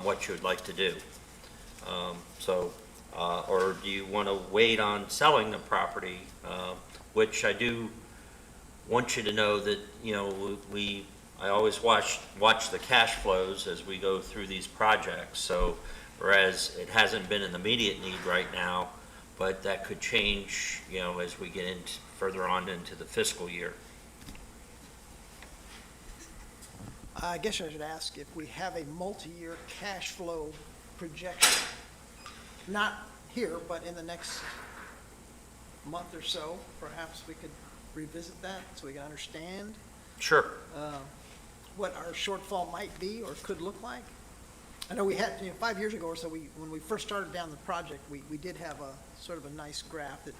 what you would like to do. Or do you want to wait on selling the property, which I do want you to know that, you know, I always watch the cash flows as we go through these projects. So, whereas it hasn't been an immediate need right now, but that could change, you know, as we get further on into the fiscal year. I guess I should ask if we have a multi-year cash flow projection, not here, but in the next month or so, perhaps we could revisit that so we can understand Sure. what our shortfall might be or could look like. I know we had, 5 years ago or so, when we first started down the project, we did have a sort of a nice graph that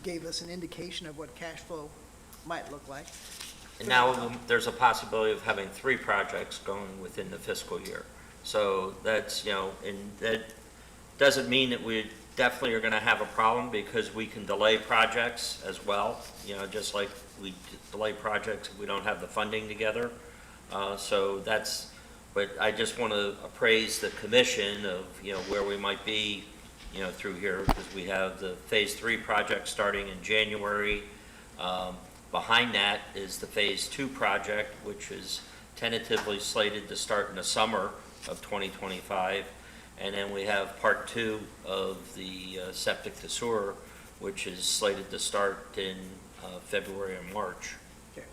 gave us an indication of what cash flow might look like. And now there's a possibility of having 3 projects going within the fiscal year. So that's, you know, and that doesn't mean that we'd definitely are going to have a problem because we can delay projects as well, just like we delay projects if we don't have the funding together. So that's, but I just want to appraise the commission of, where we might be, through here, because we have the Phase 3 project starting in January. Behind that is the Phase 2 project, which is tentatively slated to start in the summer of 2025. And then we have Part 2 of the septic to sewer, which is slated to start in February and March. Okay.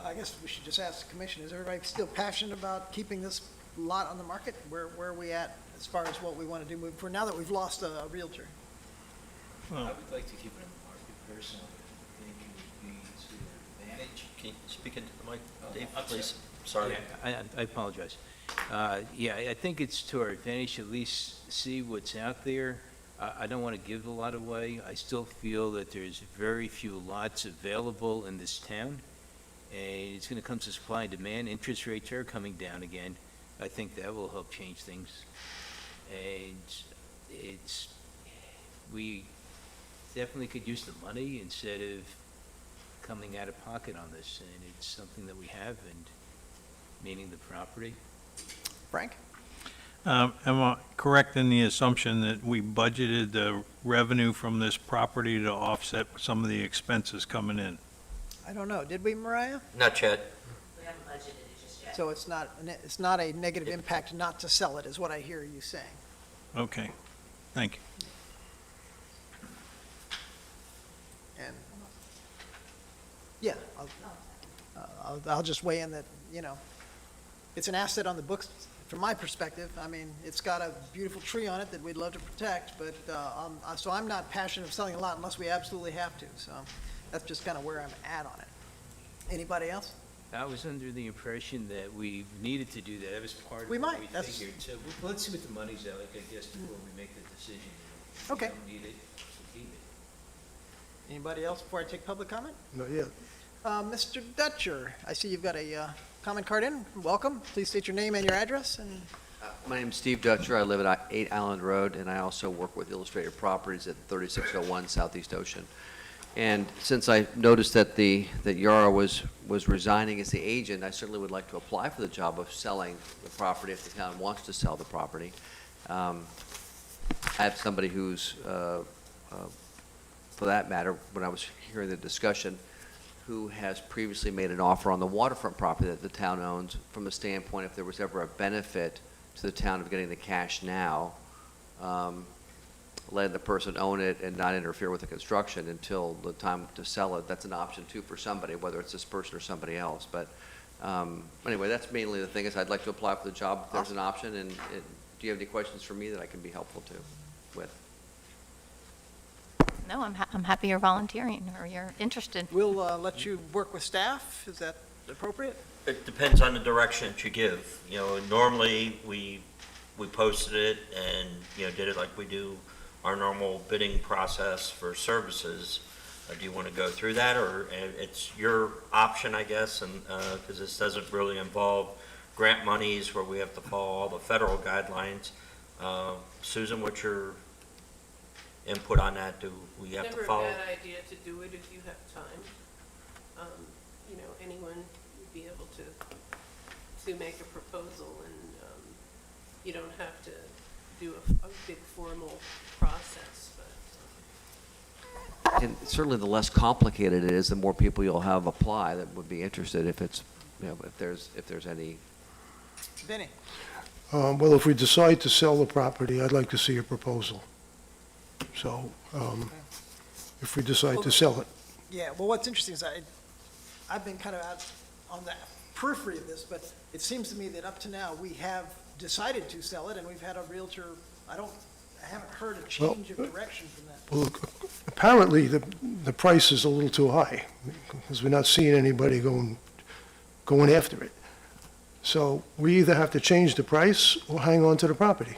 I guess we should just ask the commission, is everybody still passionate about keeping this lot on the market? Where are we at as far as what we want to do moving forward, now that we've lost a realtor? I would like to keep it on the market personally. I think it would be to our advantage. Can you speak into the mic, Dave, I'm please? Sorry. Yeah, I apologize. Yeah, I think it's to our advantage to at least see what's out there. I don't want to give a lot away. I still feel that there's very few lots available in this town, and it's going to come to supply and demand. Interest rates are coming down again. I think that will help change things. And we definitely could use the money instead of coming out of pocket on this, and it's something that we have, and meaning the property. Frank? Am I correct in the assumption that we budgeted the revenue from this property to offset some of the expenses coming in? I don't know, did we, Mariah? Not yet. We haven't budgeted it just yet. So it's not a negative impact not to sell it, is what I hear you saying. Okay, thank you. And, yeah, I'll just weigh in that, it's an asset on the books, from my perspective. I mean, it's got a beautiful tree on it that we'd love to protect, but, so I'm not passionate of selling a lot unless we absolutely have to, so that's just kind of where I'm at on it. Anybody else? I was under the impression that we needed to do that. That was part of We what might. we That's- figured. So let's see what the money's like, I guess, before we make the decision. If Okay. we don't need it, we'll keep it. Anybody else before I take public comment? Not yet. Mr. Dutcher, I see you've got a comment card in. Welcome. Please state your name and your address. And My name's Steve Dutcher. I live at 8 Island Road, and I also work with Illustrated Properties at 3601 Southeast Ocean. And since I noticed that that Yara was resigning as the agent, I certainly would like to apply for the job of selling the property if the town wants to sell the property. I have somebody who's, for that matter, when I was hearing the discussion, who has previously made an offer on the waterfront property that the town owns from the standpoint if there was ever a benefit to the town of getting the cash now, letting the person own it and not interfere with the construction until the time to sell it. That's an option too for somebody, whether it's this person or somebody else. But anyway, that's mainly the thing is I'd like to apply for the job if there's an option. And do you have any questions for me that I can be helpful to with? No, I'm happy you're volunteering or you're interested. we'll let you work with staff. Is that appropriate? It depends on the direction that you give. Normally, we posted it and, did it like we do our normal bidding process for services. Do you want to go through that, or it's your option, I guess, and, because this doesn't really involve grant monies where we have to follow all the federal guidelines. Susan, what's your input on that? Do we have to follow? Never a bad idea to do it if you have time. Anyone would be able to make a proposal, and you don't have to do a big formal process, but. And certainly the less complicated it is, the more people you'll have apply that would be interested if it's, if there's any. Vinny? Well, if we decide to sell the property, I'd like to see a proposal. So, if we decide to sell it. Yeah, well, what's interesting is I've been kind of out on the periphery of this, but it seems to me that up to now, we have decided to sell it, and we've had a realtor, I haven't heard a change of direction from that. Well, apparently, the price is a little too high, because we're not seeing anybody going after it. So we either have to change the price or hang on to the property.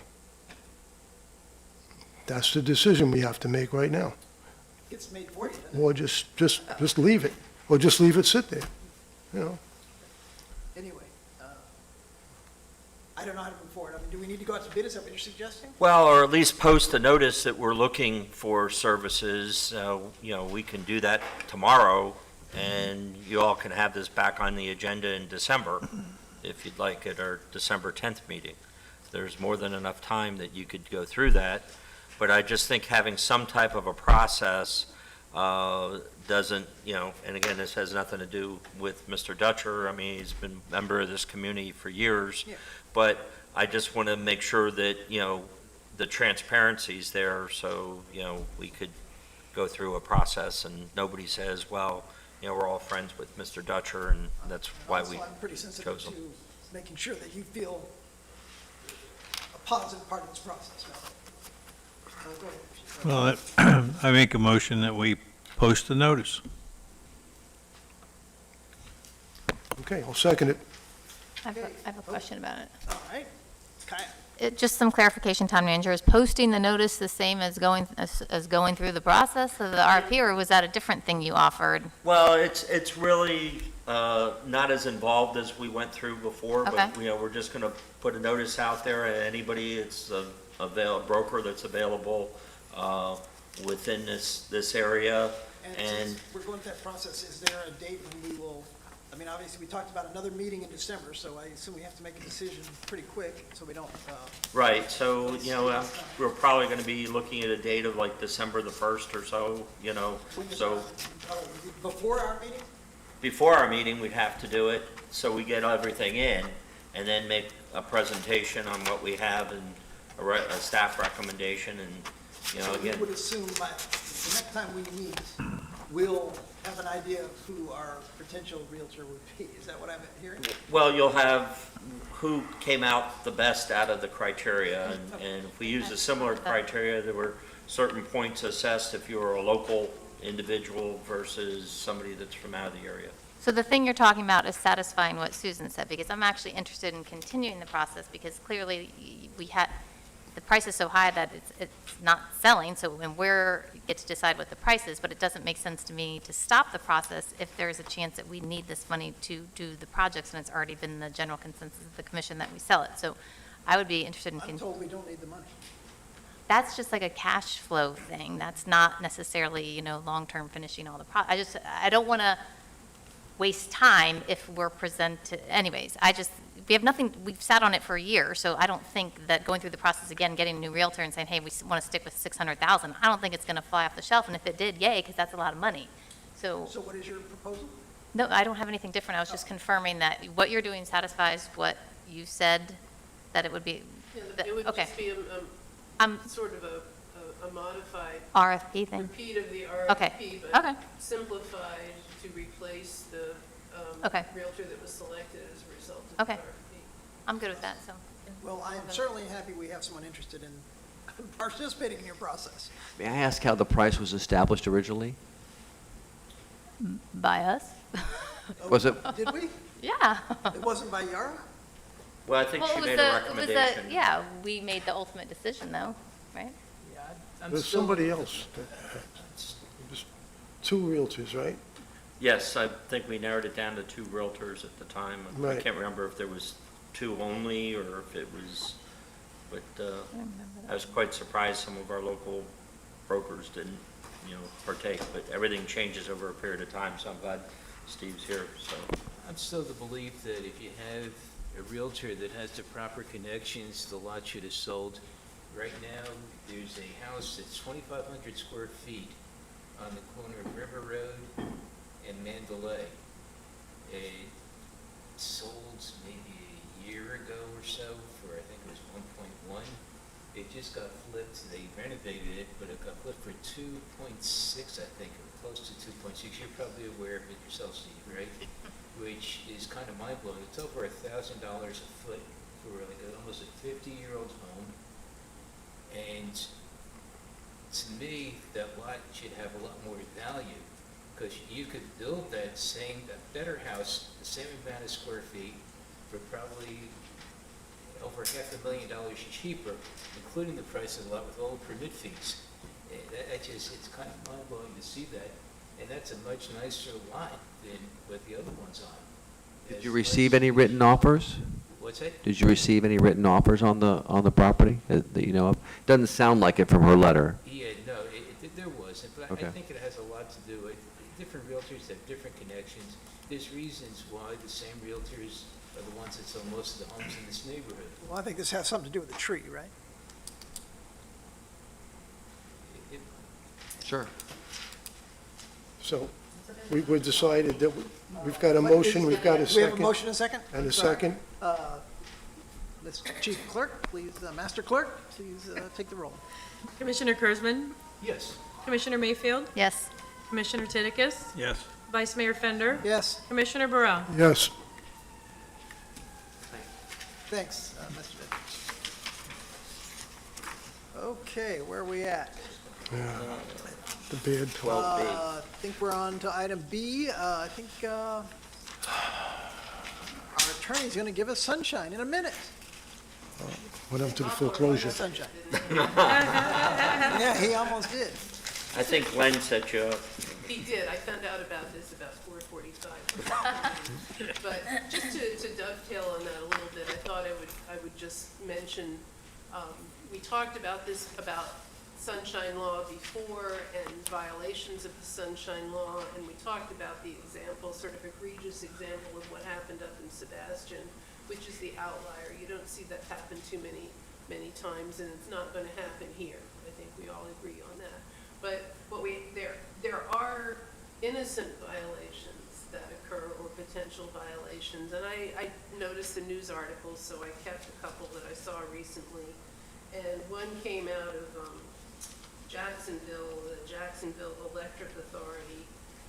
That's the decision we have to make right now. It's made for you, doesn't it? Or just leave it, or just leave it sit there, Anyway, I don't know how to move forward. I mean, do we need to go out to bid? Is that what you're suggesting? Well, or at least post a notice that we're looking for services. We can do that tomorrow, and you all can have this back on the agenda in December, if you'd like, at our December 10th meeting. There's more than enough time that you could go through that, but I just think having some type of a process doesn't, and again, this has nothing to do with Mr. Dutcher. I mean, he's been a member of this community for years. Yeah. But I just want to make sure that, the transparency's there, so, we could go through a process and nobody says, well, we're all friends with Mr. Dutcher, and that's why we Also, I'm pretty sensitive chose him. to making sure that you feel a positive part of this process. Go ahead. Well, I make a motion that we post the notice. Okay, I'll second it. I have a question about it. All right. Kaya? Just some clarification, Town Manager. Is posting the notice the same as going through the process of the RFP, or was that a different thing you offered? Well, it's really not as involved as we went through before, but, Okay. we're just going to put a notice out there, and anybody, it's a broker that's available within this area, And and since we're going through that process, is there a date when we will, I mean, obviously, we talked about another meeting in December, so I assume we have to make a decision pretty quick, so we don't, right, so, we're probably going to be looking at a date of like December the 1st or so, so before our meeting? before our meeting, we'd have to do it, so we get everything in, and then make a presentation on what we have and a staff recommendation, and, So we again, would assume by the next time we meet, we'll have an idea of who our potential realtor would be. Is that what I'm hearing? well, you'll have who came out the best out of the criteria, and if we use a similar criteria, there were certain points assessed if you were a local individual versus somebody that's from out of the area. So the thing you're talking about is satisfying what Susan said, because I'm actually interested in continuing the process, because clearly the price is so high that it's not selling, so when we're get to decide what the price is, but it doesn't make sense to me to stop the process if there's a chance that we need this money to do the projects, and it's already been the general consensus of the commission that we sell it. So I would be interested in. I'm told we don't need the money. That's just like a cash flow thing. That's not necessarily, long-term finishing all the I don't want to waste time if we're anyways, we have nothing, we've sat on it for a year, so I don't think that going through the process again, getting a new realtor and saying, hey, we want to stick with 600,000, I don't think it's going to fly off the shelf, and if it did, yay, because that's a lot of money. So what is your proposal? No, I don't have anything different. I was just confirming that what you're doing satisfies what you said, that it would be. It would Okay. just be sort of a modified RFP thing? repeat of the Okay. RFP, Okay. but simplified to replace the Okay. realtor that was selected as a result of the Okay. RFP. I'm good with that, so. Well, I am certainly happy we have someone interested in participating in your process. May I ask how the price was established originally? By us? Was it? Did we? Yeah. It wasn't by Yara? Well, I think Well, she it was made a recommendation. yeah, we made the ultimate decision, though, right? There's somebody else. There's two realtors, right? Yes, I think we narrowed it down to 2 realtors at the time. I Right. can't remember if there was 2 only, or if it was, but I was quite surprised some of our local brokers didn't, partake, but everything changes over a period of time, so I'm glad Steve's here, so. I'm still of the belief that if you have a realtor that has the proper connections, the lot should have sold. Right now, there's a house that's 2,500 square feet on the corner of River Road and Mandalay. It sold maybe a year ago or so for, I think it was 1.1. It just got flipped, they renovated it, but it got flipped for 2.6, I think, or close to 2.6. You're probably aware of it yourself, Steve, right? Which is kind of mind-blowing. It's over $1,000 a foot for like almost a 50-year-old home. And to me, that lot should have a lot more value, because you could build that better house, the same amount of square feet, for probably over $500,000 cheaper, including the price of the lot with all the permit fees. It's kind of mind-blowing to see that, and that's a much nicer lot than what the other one's on. Did you receive any written offers? What's that? Did you receive any written offers on the property that you know of? Doesn't sound like it from her letter. Yeah, no, there wasn't, but I Okay. think it has a lot to do with, different realtors have different connections. There's reasons why the same realtors are the ones that sell most of the homes in this neighborhood. Well, I think this has something to do with the tree, right? It- Sure. So we decided that we've got a motion, we've got a We have a second. motion and a second? And a Sorry. second. Ms. Chief Clerk, please, Master Clerk, please take the roll. Commissioner Kurzman? Yes. Commissioner Mayfield? Yes. Commissioner Titicus? Yes. Vice Mayor Fender? Yes, Commissioner Burrell? Yes. thanks, Mr. Vick. Okay, where are we at? The bid. 12B. I think we're on to item B. I think our attorney's going to give us sunshine in a minute. Went up to the foreclosure. Sunshine. Yeah, he almost did. I think Glenn set you up. He did. I found out about this about 4:45. But just to dovetail on that a little bit, I thought I would just mention, we talked about this, about sunshine law before and violations of the sunshine law, and we talked about the example, sort of egregious example of what happened up in Sebastian, which is the outlier. You don't see that happen too many times, and it's not going to happen here. I think we all agree on that. But there are innocent violations that occur, or potential violations, and I noticed the news articles, so I kept a couple that I saw recently, and one came out of Jacksonville, the Jacksonville Electric Authority.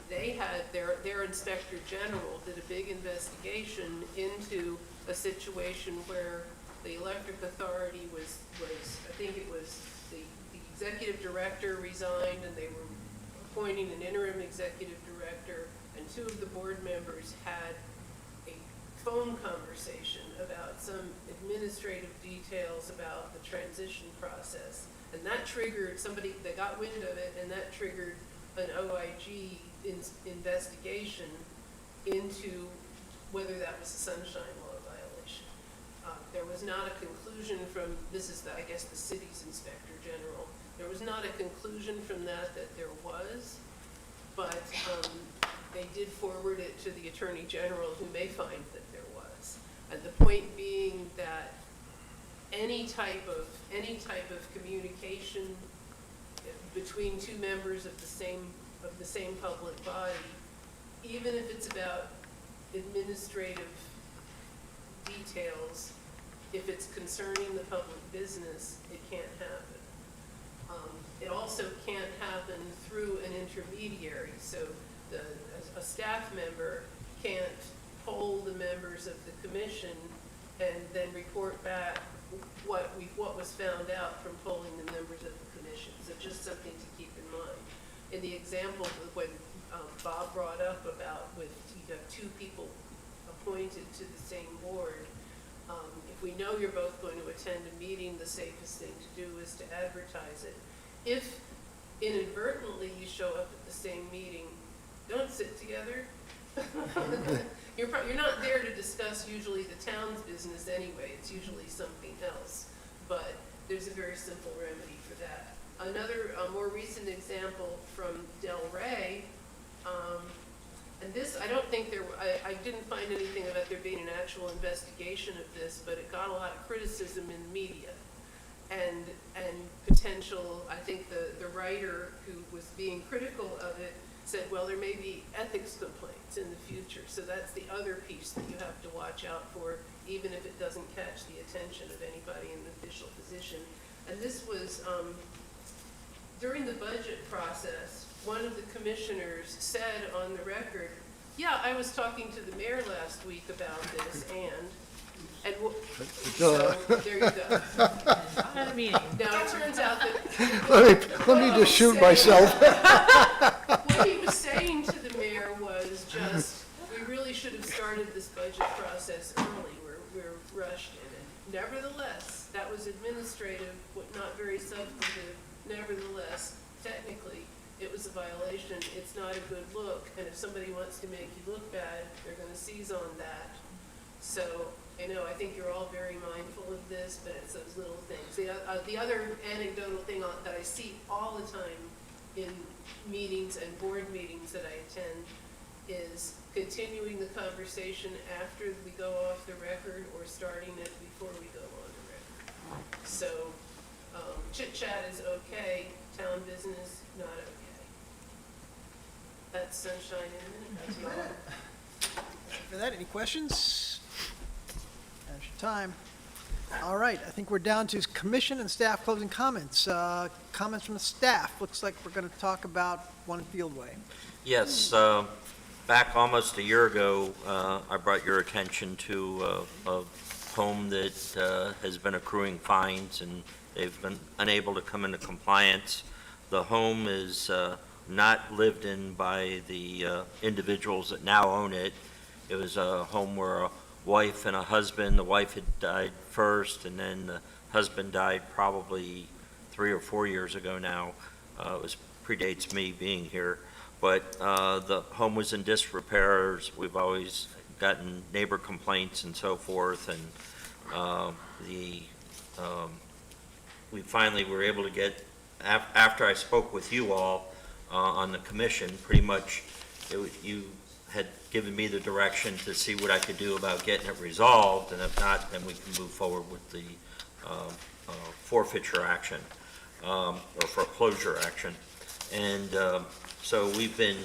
They had their inspector general did a big investigation into a situation where the electric authority was I think it was the executive director resigned, and they were appointing an interim executive director, and two of the board members had a phone conversation about some administrative details about the transition process. And that triggered, somebody that got wind of it, and that triggered an OIG investigation into whether that was a sunshine law violation. There was not a conclusion from, this is I guess the city's inspector general, there was not a conclusion from that there was, but they did forward it to the attorney general, who may find that there was. And the point being that any type of communication between two members of the same public body, even if it's about administrative details, if it's concerning the public business, it can't happen. It also can't happen through an intermediary, so a staff member can't poll the members of the commission and then report back what was found out from polling the members of the commission. So just something to keep in mind. In the example of when Bob brought up about with you have two people appointed to the same board, if we know you're both going to attend a meeting, the safest thing to do is to advertise it. If inadvertently you show up at the same meeting, don't sit together. You're not there to discuss usually the town's business anyway. It's usually something else. But there's a very simple remedy for that. Another more recent example from Del Rey, and this, I don't think I didn't find anything about there being an actual investigation of this, but it got a lot of criticism in the media. And potential, I think the writer who was being critical of it said, well, there may be ethics complaints in the future. So that's the other piece that you have to watch out for, even if it doesn't catch the attention of anybody in the official position. And this was, during the budget process, one of the commissioners said on the record, yeah, I was talking to the mayor last week about this, and so there you go. Had a meeting. Now, it turns out that Let me just shoot myself. what he was saying to the mayor was just, we really should have started this budget process early. We're rushed in it. Nevertheless, that was administrative, not very substantive. Nevertheless, technically, it was a violation. It's not a good look, and if somebody wants to make you look bad, they're going to seize on that. So I know, I think you're all very mindful of this, but it's those little things. The other anecdotal thing that I see all the time in meetings and board meetings that I attend is continuing the conversation after we go off the record or starting it before we go on the record. So chit chat is okay, town business, not okay. That's sunshine in a minute. That's all. For that, any questions? Now's your time. All right, I think we're down to commission and staff closing comments. Comments from the staff. Looks like we're going to talk about One Fieldway. Yes, back almost a year ago, I brought your attention to a home that has been accruing fines, and they've been unable to come into compliance. The home is not lived in by the individuals that now own it. It was a home where a wife and a husband, the wife had died first, and then the husband died probably 3 or 4 years ago now. It predates me being here. But the home was in disrepair. We've always gotten neighbor complaints and so forth, and we finally were able to get, after I spoke with you all on the commission, pretty much you had given me the direction to see what I could do about getting it resolved, and if not, then we can move forward with the forfeiture action or foreclosure action. And so we've been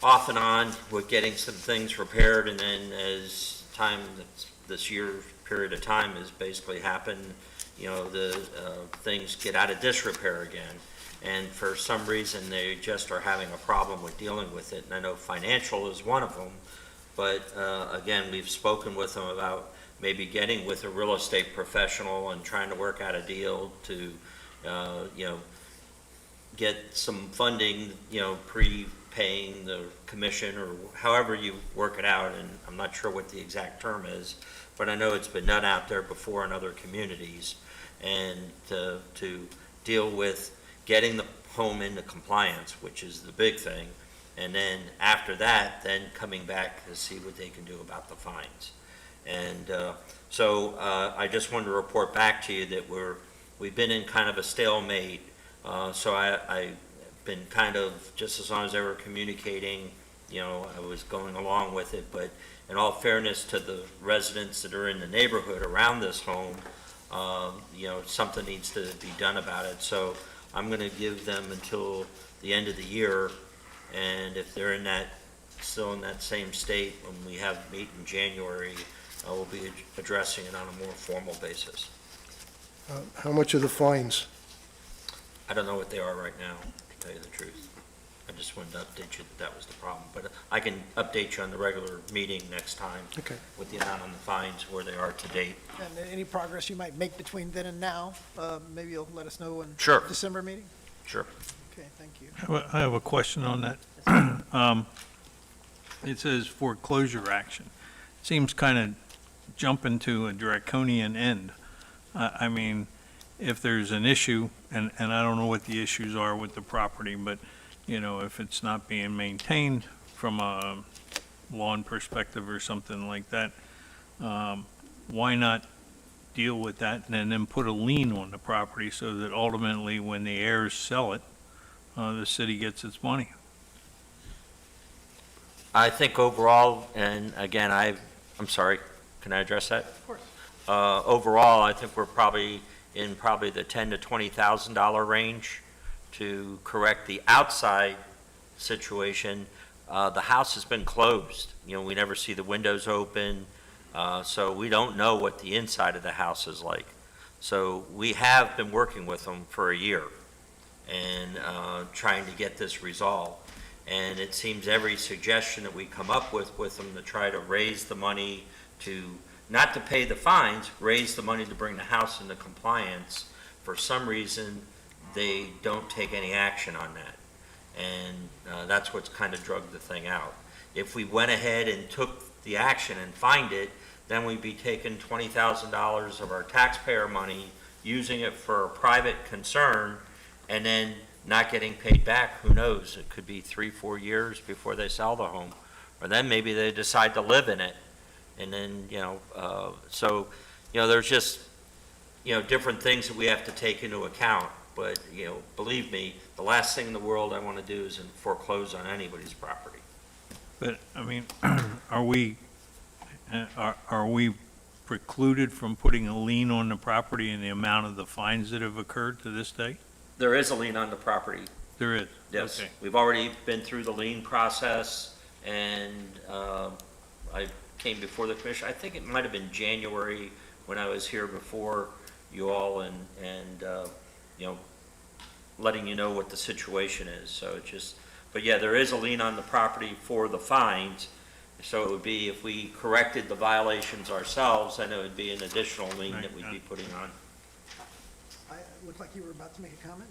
off and on with getting some things repaired, and then as time, this year period of time has basically happened, the things get out of disrepair again. And for some reason, they just are having a problem with dealing with it. And I know financial is one of them, but again, we've spoken with them about maybe getting with a real estate professional and trying to work out a deal to, get some funding, prepaying the commission or however you work it out. And I'm not sure what the exact term is, but I know it's been done out there before in other communities. And to deal with getting the home into compliance, which is the big thing, and then after that, then coming back to see what they can do about the fines. And so I just wanted to report back to you that we've been in kind of a stalemate. So I've been kind of, just as long as they were communicating, I was going along with it. But in all fairness to the residents that are in the neighborhood around this home, something needs to be done about it. So I'm going to give them until the end of the year, and if they're still in that same state when we meet in January, we'll be addressing it on a more formal basis. How much are the fines? I don't know what they are right now, to tell you the truth. I just wanted to update you that was the problem. But I can update you on the regular meeting next time Okay. with the amount on the fines, where they are to date. And any progress you might make between then and now, maybe you'll let us know in Sure. December meeting? Sure. Okay, thank you. I have a question on that. It says foreclosure action. Seems kind of jumping to a draconian end. I mean, if there's an issue, and I don't know what the issues are with the property, but, if it's not being maintained from a lawn perspective or something like that, why not deal with that and then put a lien on the property so that ultimately when the heirs sell it, the city gets its money? I think overall, and again, I'm sorry, can I address that? Of course. Overall, I think we're probably in the $10,000 to $20,000 range to correct the outside situation. The house has been closed. We never see the windows open, so we don't know what the inside of the house is like. So we have been working with them for a year and trying to get this resolved. And it seems every suggestion that we come up with them to try to raise the money not to pay the fines, raise the money to bring the house into compliance, for some reason, they don't take any action on that. And that's what's kind of drugged the thing out. If we went ahead and took the action and fined it, then we'd be taking $20,000 of our taxpayer money, using it for a private concern, and then not getting paid back. Who knows? It could be 3-4 years before they sell the home. Or then maybe they decide to live in it, And then, so, there's just, different things that we have to take into account. But, believe me, the last thing in the world I want to do is foreclose on anybody's property. But, I mean, are we precluded from putting a lien on the property and the amount of the fines that have occurred to this day? There is a lien on the property. There is? Yes. Okay. We've already been through the lien process, and I came before the commission. I think it might have been January when I was here before you all and letting you know what the situation is. So it just, but yeah, there is a lien on the property for the fines. So it would be, if we corrected the violations ourselves, then it would be an additional lien that we'd be putting on. I looked like you were about to make a comment.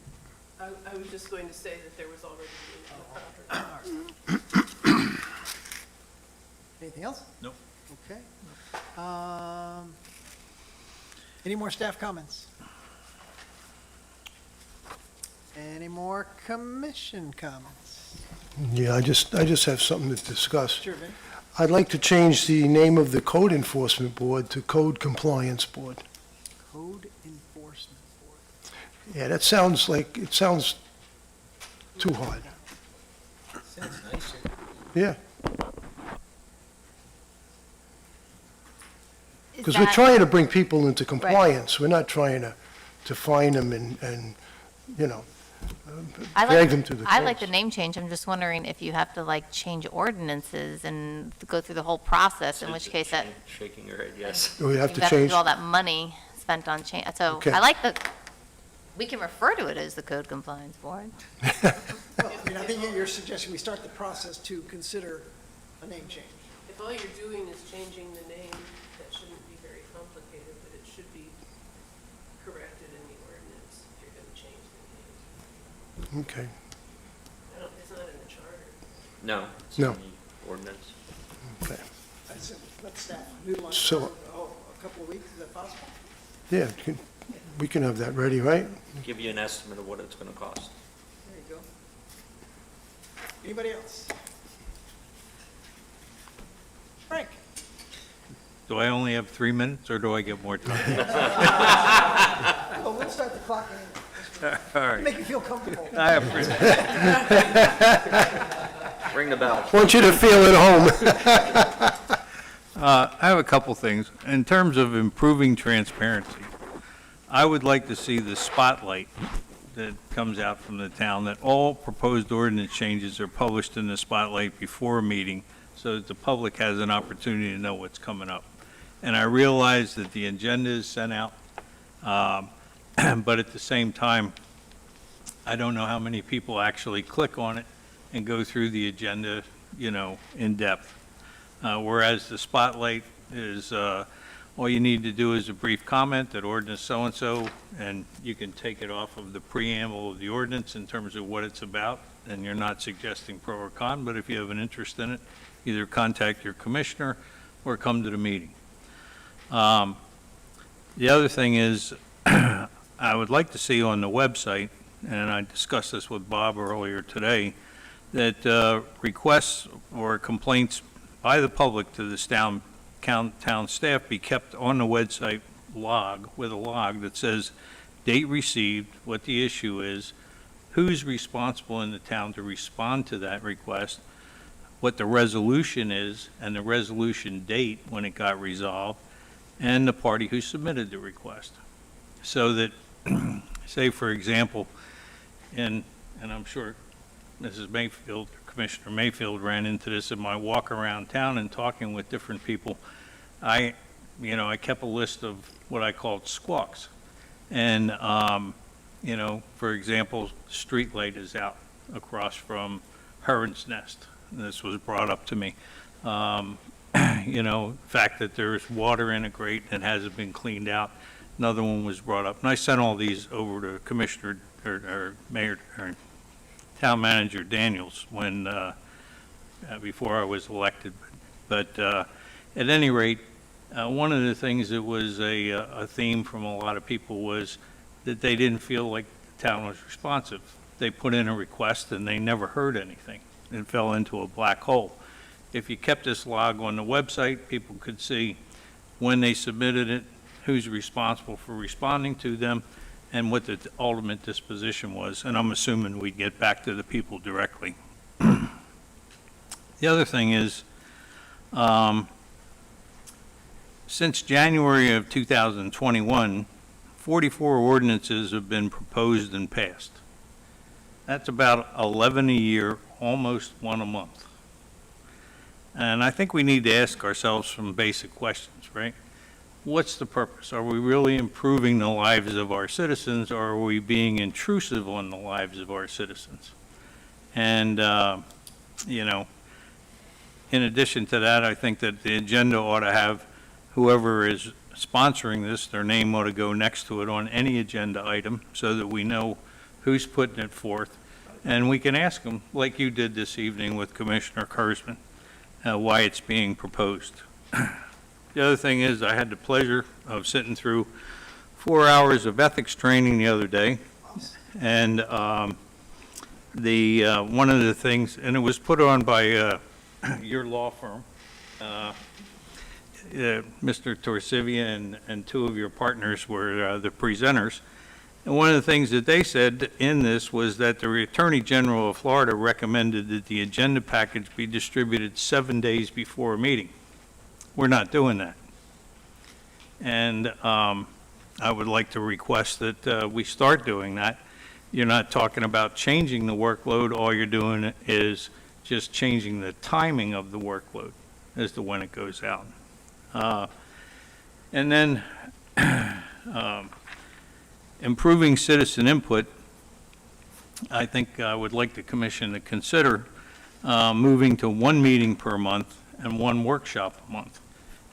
I was just going to say that there was already a contract. Anything else? Nope. Okay. Any more staff comments? Any more commission comments? Yeah, I just have something to discuss. Sure, Vin. I'd like to change the name of the Code Enforcement Board to Code Compliance Board. Code Enforcement Board. Yeah, that sounds it sounds too hard. Sounds nicer. Yeah, Is because we're that- trying to bring people into compliance. We're not trying to fine them and I drag like, them to the I like the courts. name change. I'm just wondering if you have to like change ordinances and go through the whole process, in which case that Shaking your head, yes. We have you to have to change, do all that money spent on change. So Okay. I like we can refer to it as the Code Compliance Board. Well, I mean, I think you're suggesting we start the process to consider a name change. If all you're doing is changing the name, that shouldn't be very complicated, but it should be corrected in the ordinance if you're going to change the name. okay. It's not in the charter. No. It's No. in the ordinance. Okay. Let's staff noodle on it So- for a couple of weeks. Is that possible? Yeah, we can have that ready, right? Give you an estimate of what it's going to cost. There you go. Anybody else? Frank? Do I only have 3 minutes, or do I get more time? Well, we'll start the clock anyway. All right. Make you feel comfortable. I appreciate it. Ring the bell. Want you to feel at home. I have a couple things. In terms of improving transparency, I would like to see the spotlight that comes out from the town, that all proposed ordinance changes are published in the spotlight before a meeting so that the public has an opportunity to know what's coming up. And I realize that the agenda is sent out, but at the same time, I don't know how many people actually click on it and go through the agenda, in depth. Whereas the spotlight is, all you need to do is a brief comment that ordinance so-and-so, and you can take it off of the preamble of the ordinance in terms of what it's about, and you're not suggesting pro or con, but if you have an interest in it, either contact your commissioner or come to the meeting. The other thing is, I would like to see on the website, and I discussed this with Bob earlier today, that requests or complaints by the public to the town staff be kept on the website log, with a log that says date received, what the issue is, who's responsible in the town to respond to that request, what the resolution is, and the resolution date when it got resolved, and the party who submitted the request. So that, say for example, and I'm sure Mrs. Mayfield, Commissioner Mayfield ran into this in my walk around town and talking with different people. I kept a list of what I called squawks. And, for example, street light is out across from Heron's Nest. This was brought up to me. Fact that there's water in a grate and hasn't been cleaned out. Another one was brought up. And I sent all these over to Commissioner or Mayor or Town Manager Daniels when, before I was elected. But at any rate, one of the things that was a theme from a lot of people was that they didn't feel like the town was responsive. They put in a request and they never heard anything. It fell into a black hole. if you kept this log on the website, people could see when they submitted it, who's responsible for responding to them, and what the ultimate disposition was. And I'm assuming we'd get back to the people directly. The other thing is, since January of 2021, 44 ordinances have been proposed and passed. That's about 11 a year, almost one a month. And I think we need to ask ourselves some basic questions, right? What's the purpose? Are we really improving the lives of our citizens, or are we being intrusive on the lives of our citizens? And, you know, in addition to that, I think that the agenda ought to have whoever is sponsoring this, their name ought to go next to it on any agenda item so that we know who's putting it forth. And we can ask them, like you did this evening with Commissioner Kurzman, why it's being proposed. The other thing is, I had the pleasure of sitting through 4 hours of ethics training the other day. And one of the things, and it was put on by your law firm, Mr. Torsivia and two of your partners were the presenters. And one of the things that they said in this was that the Attorney General of Florida recommended that the agenda package be distributed 7 days before a meeting. We're not doing that. And I would like to request that we start doing that. You're not talking about changing the workload. All you're doing is just changing the timing of the workload as to when it goes out. And then improving citizen input, I think I would like the commission to consider moving to one meeting per month and one workshop a month.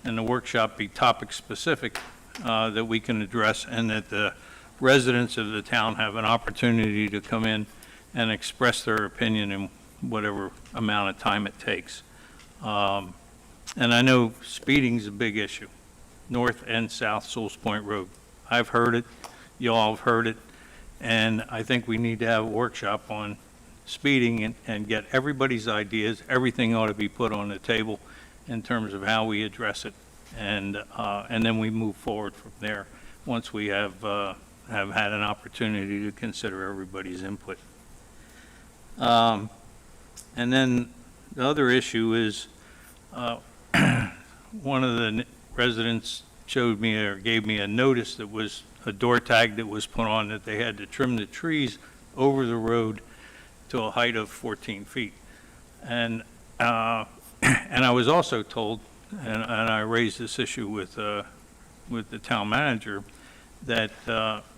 And the workshop be topic specific that we can address, and that the residents of the town have an opportunity to come in and express their opinion in whatever amount of time it takes. And I know speeding's a big issue, north and south Sewell's Point Road. I've heard it, you all have heard it, and I think we need to have a workshop on speeding and get everybody's ideas. Everything ought to be put on the table in terms of how we address it, and then we move forward from there once we have had an opportunity to consider everybody's input. And then the other issue is, one of the residents showed me or gave me a notice that was a door tag that was put on that they had to trim the trees over the road to a height of 14 feet. And I was also told, and I raised this issue with the town manager, that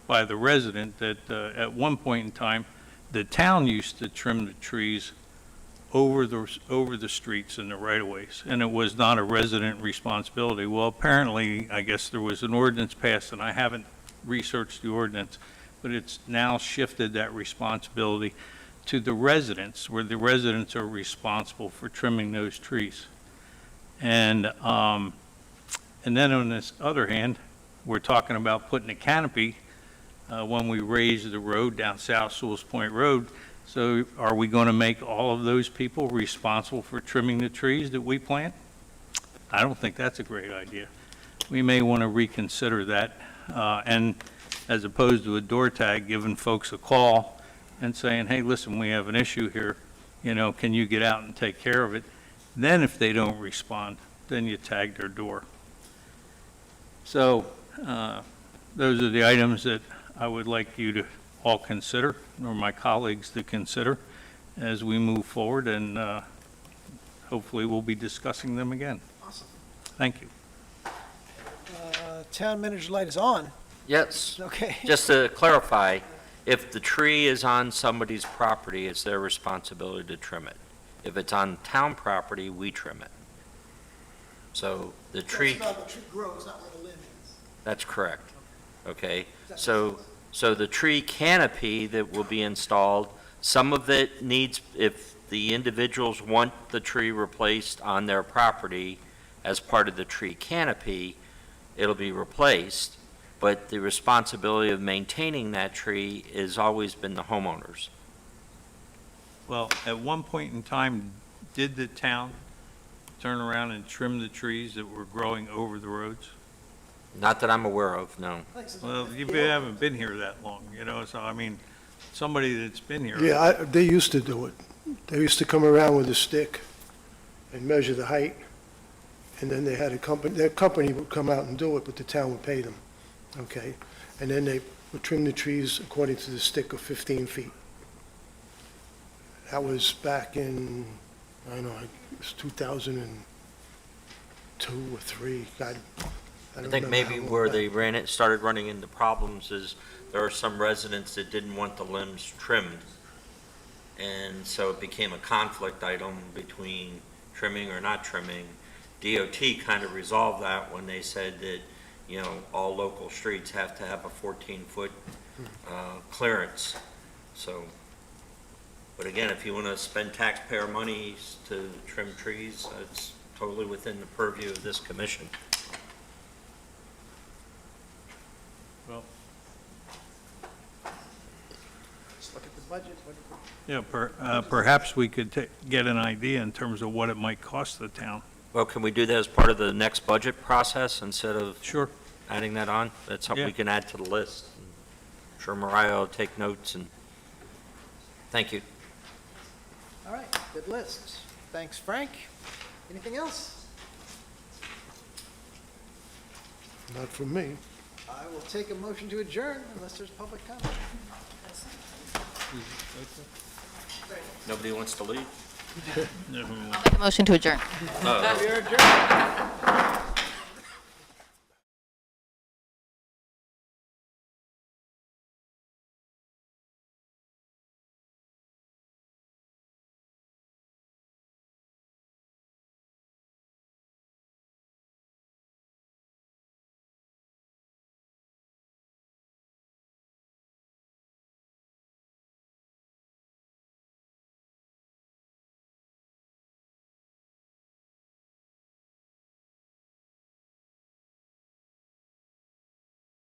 by the resident, that at one point in time, the town used to trim the trees over the streets and the right-of-ways, and it was not a resident responsibility. Well, apparently, I guess there was an ordinance passed, and I haven't researched the ordinance, but it's now shifted that responsibility to the residents, where the residents are responsible for trimming those trees. And then on this other hand, we're talking about putting a canopy when we raise the road down South Sewell's Point Road. So are we going to make all of those people responsible for trimming the trees that we plant? I don't think that's a great idea. We may want to reconsider that, and as opposed to a door tag, giving folks a call and saying, hey, listen, we have an issue here, you know, can you get out and take care of it? Then if they don't respond, then you tag their door. So those are the items that I would like you to all consider, or my colleagues to consider, as we move forward, and hopefully we'll be discussing them again. Awesome. Thank you. Town manager's light is on. Yes. Okay. Just to clarify, if the tree is on somebody's property, it's their responsibility to trim it. If it's on town property, we trim it. So the tree. That's how the tree grows, not where the limb is. That's correct. Okay, so the tree canopy that will be installed, some of it needs, if the individuals want the tree replaced on their property as part of the tree canopy, it'll be replaced, but the responsibility of maintaining that tree has always been the homeowners. Well, at one point in time, did the town turn around and trim the trees that were growing over the roads? Not that I'm aware of, no. Well, you haven't been here that long, so I mean, somebody that's been here. Yeah, they used to do it. They used to come around with a stick and measure the height, and then they had a company, their company would come out and do it, but the town would pay them, okay? And then they would trim the trees according to the stick of 15 feet. That was back in, I don't know, it was 2002 or 3, God, I I don't think remember maybe how long where back. they started running into problems is there are some residents that didn't want the limbs trimmed. And so it became a conflict item between trimming or not trimming. DOT kind of resolved that when they said that, all local streets have to have a 14-foot clearance. So, but again, if you want to spend taxpayer money to trim trees, it's totally within the purview of this commission. Well, Let's look at the budget. perhaps we could get an idea in terms of what it might cost the town. Well, can we do that as part of the next budget process instead of Sure. adding that on? That's something we Yeah. can add to the list. I'm sure Mariah will take notes, and thank you. All right, good list. Thanks, Frank. Anything else? Not from me. I will take a motion to adjourn unless there's public comment. Nobody wants to leave? I'll make a motion to adjourn. We are adjourned.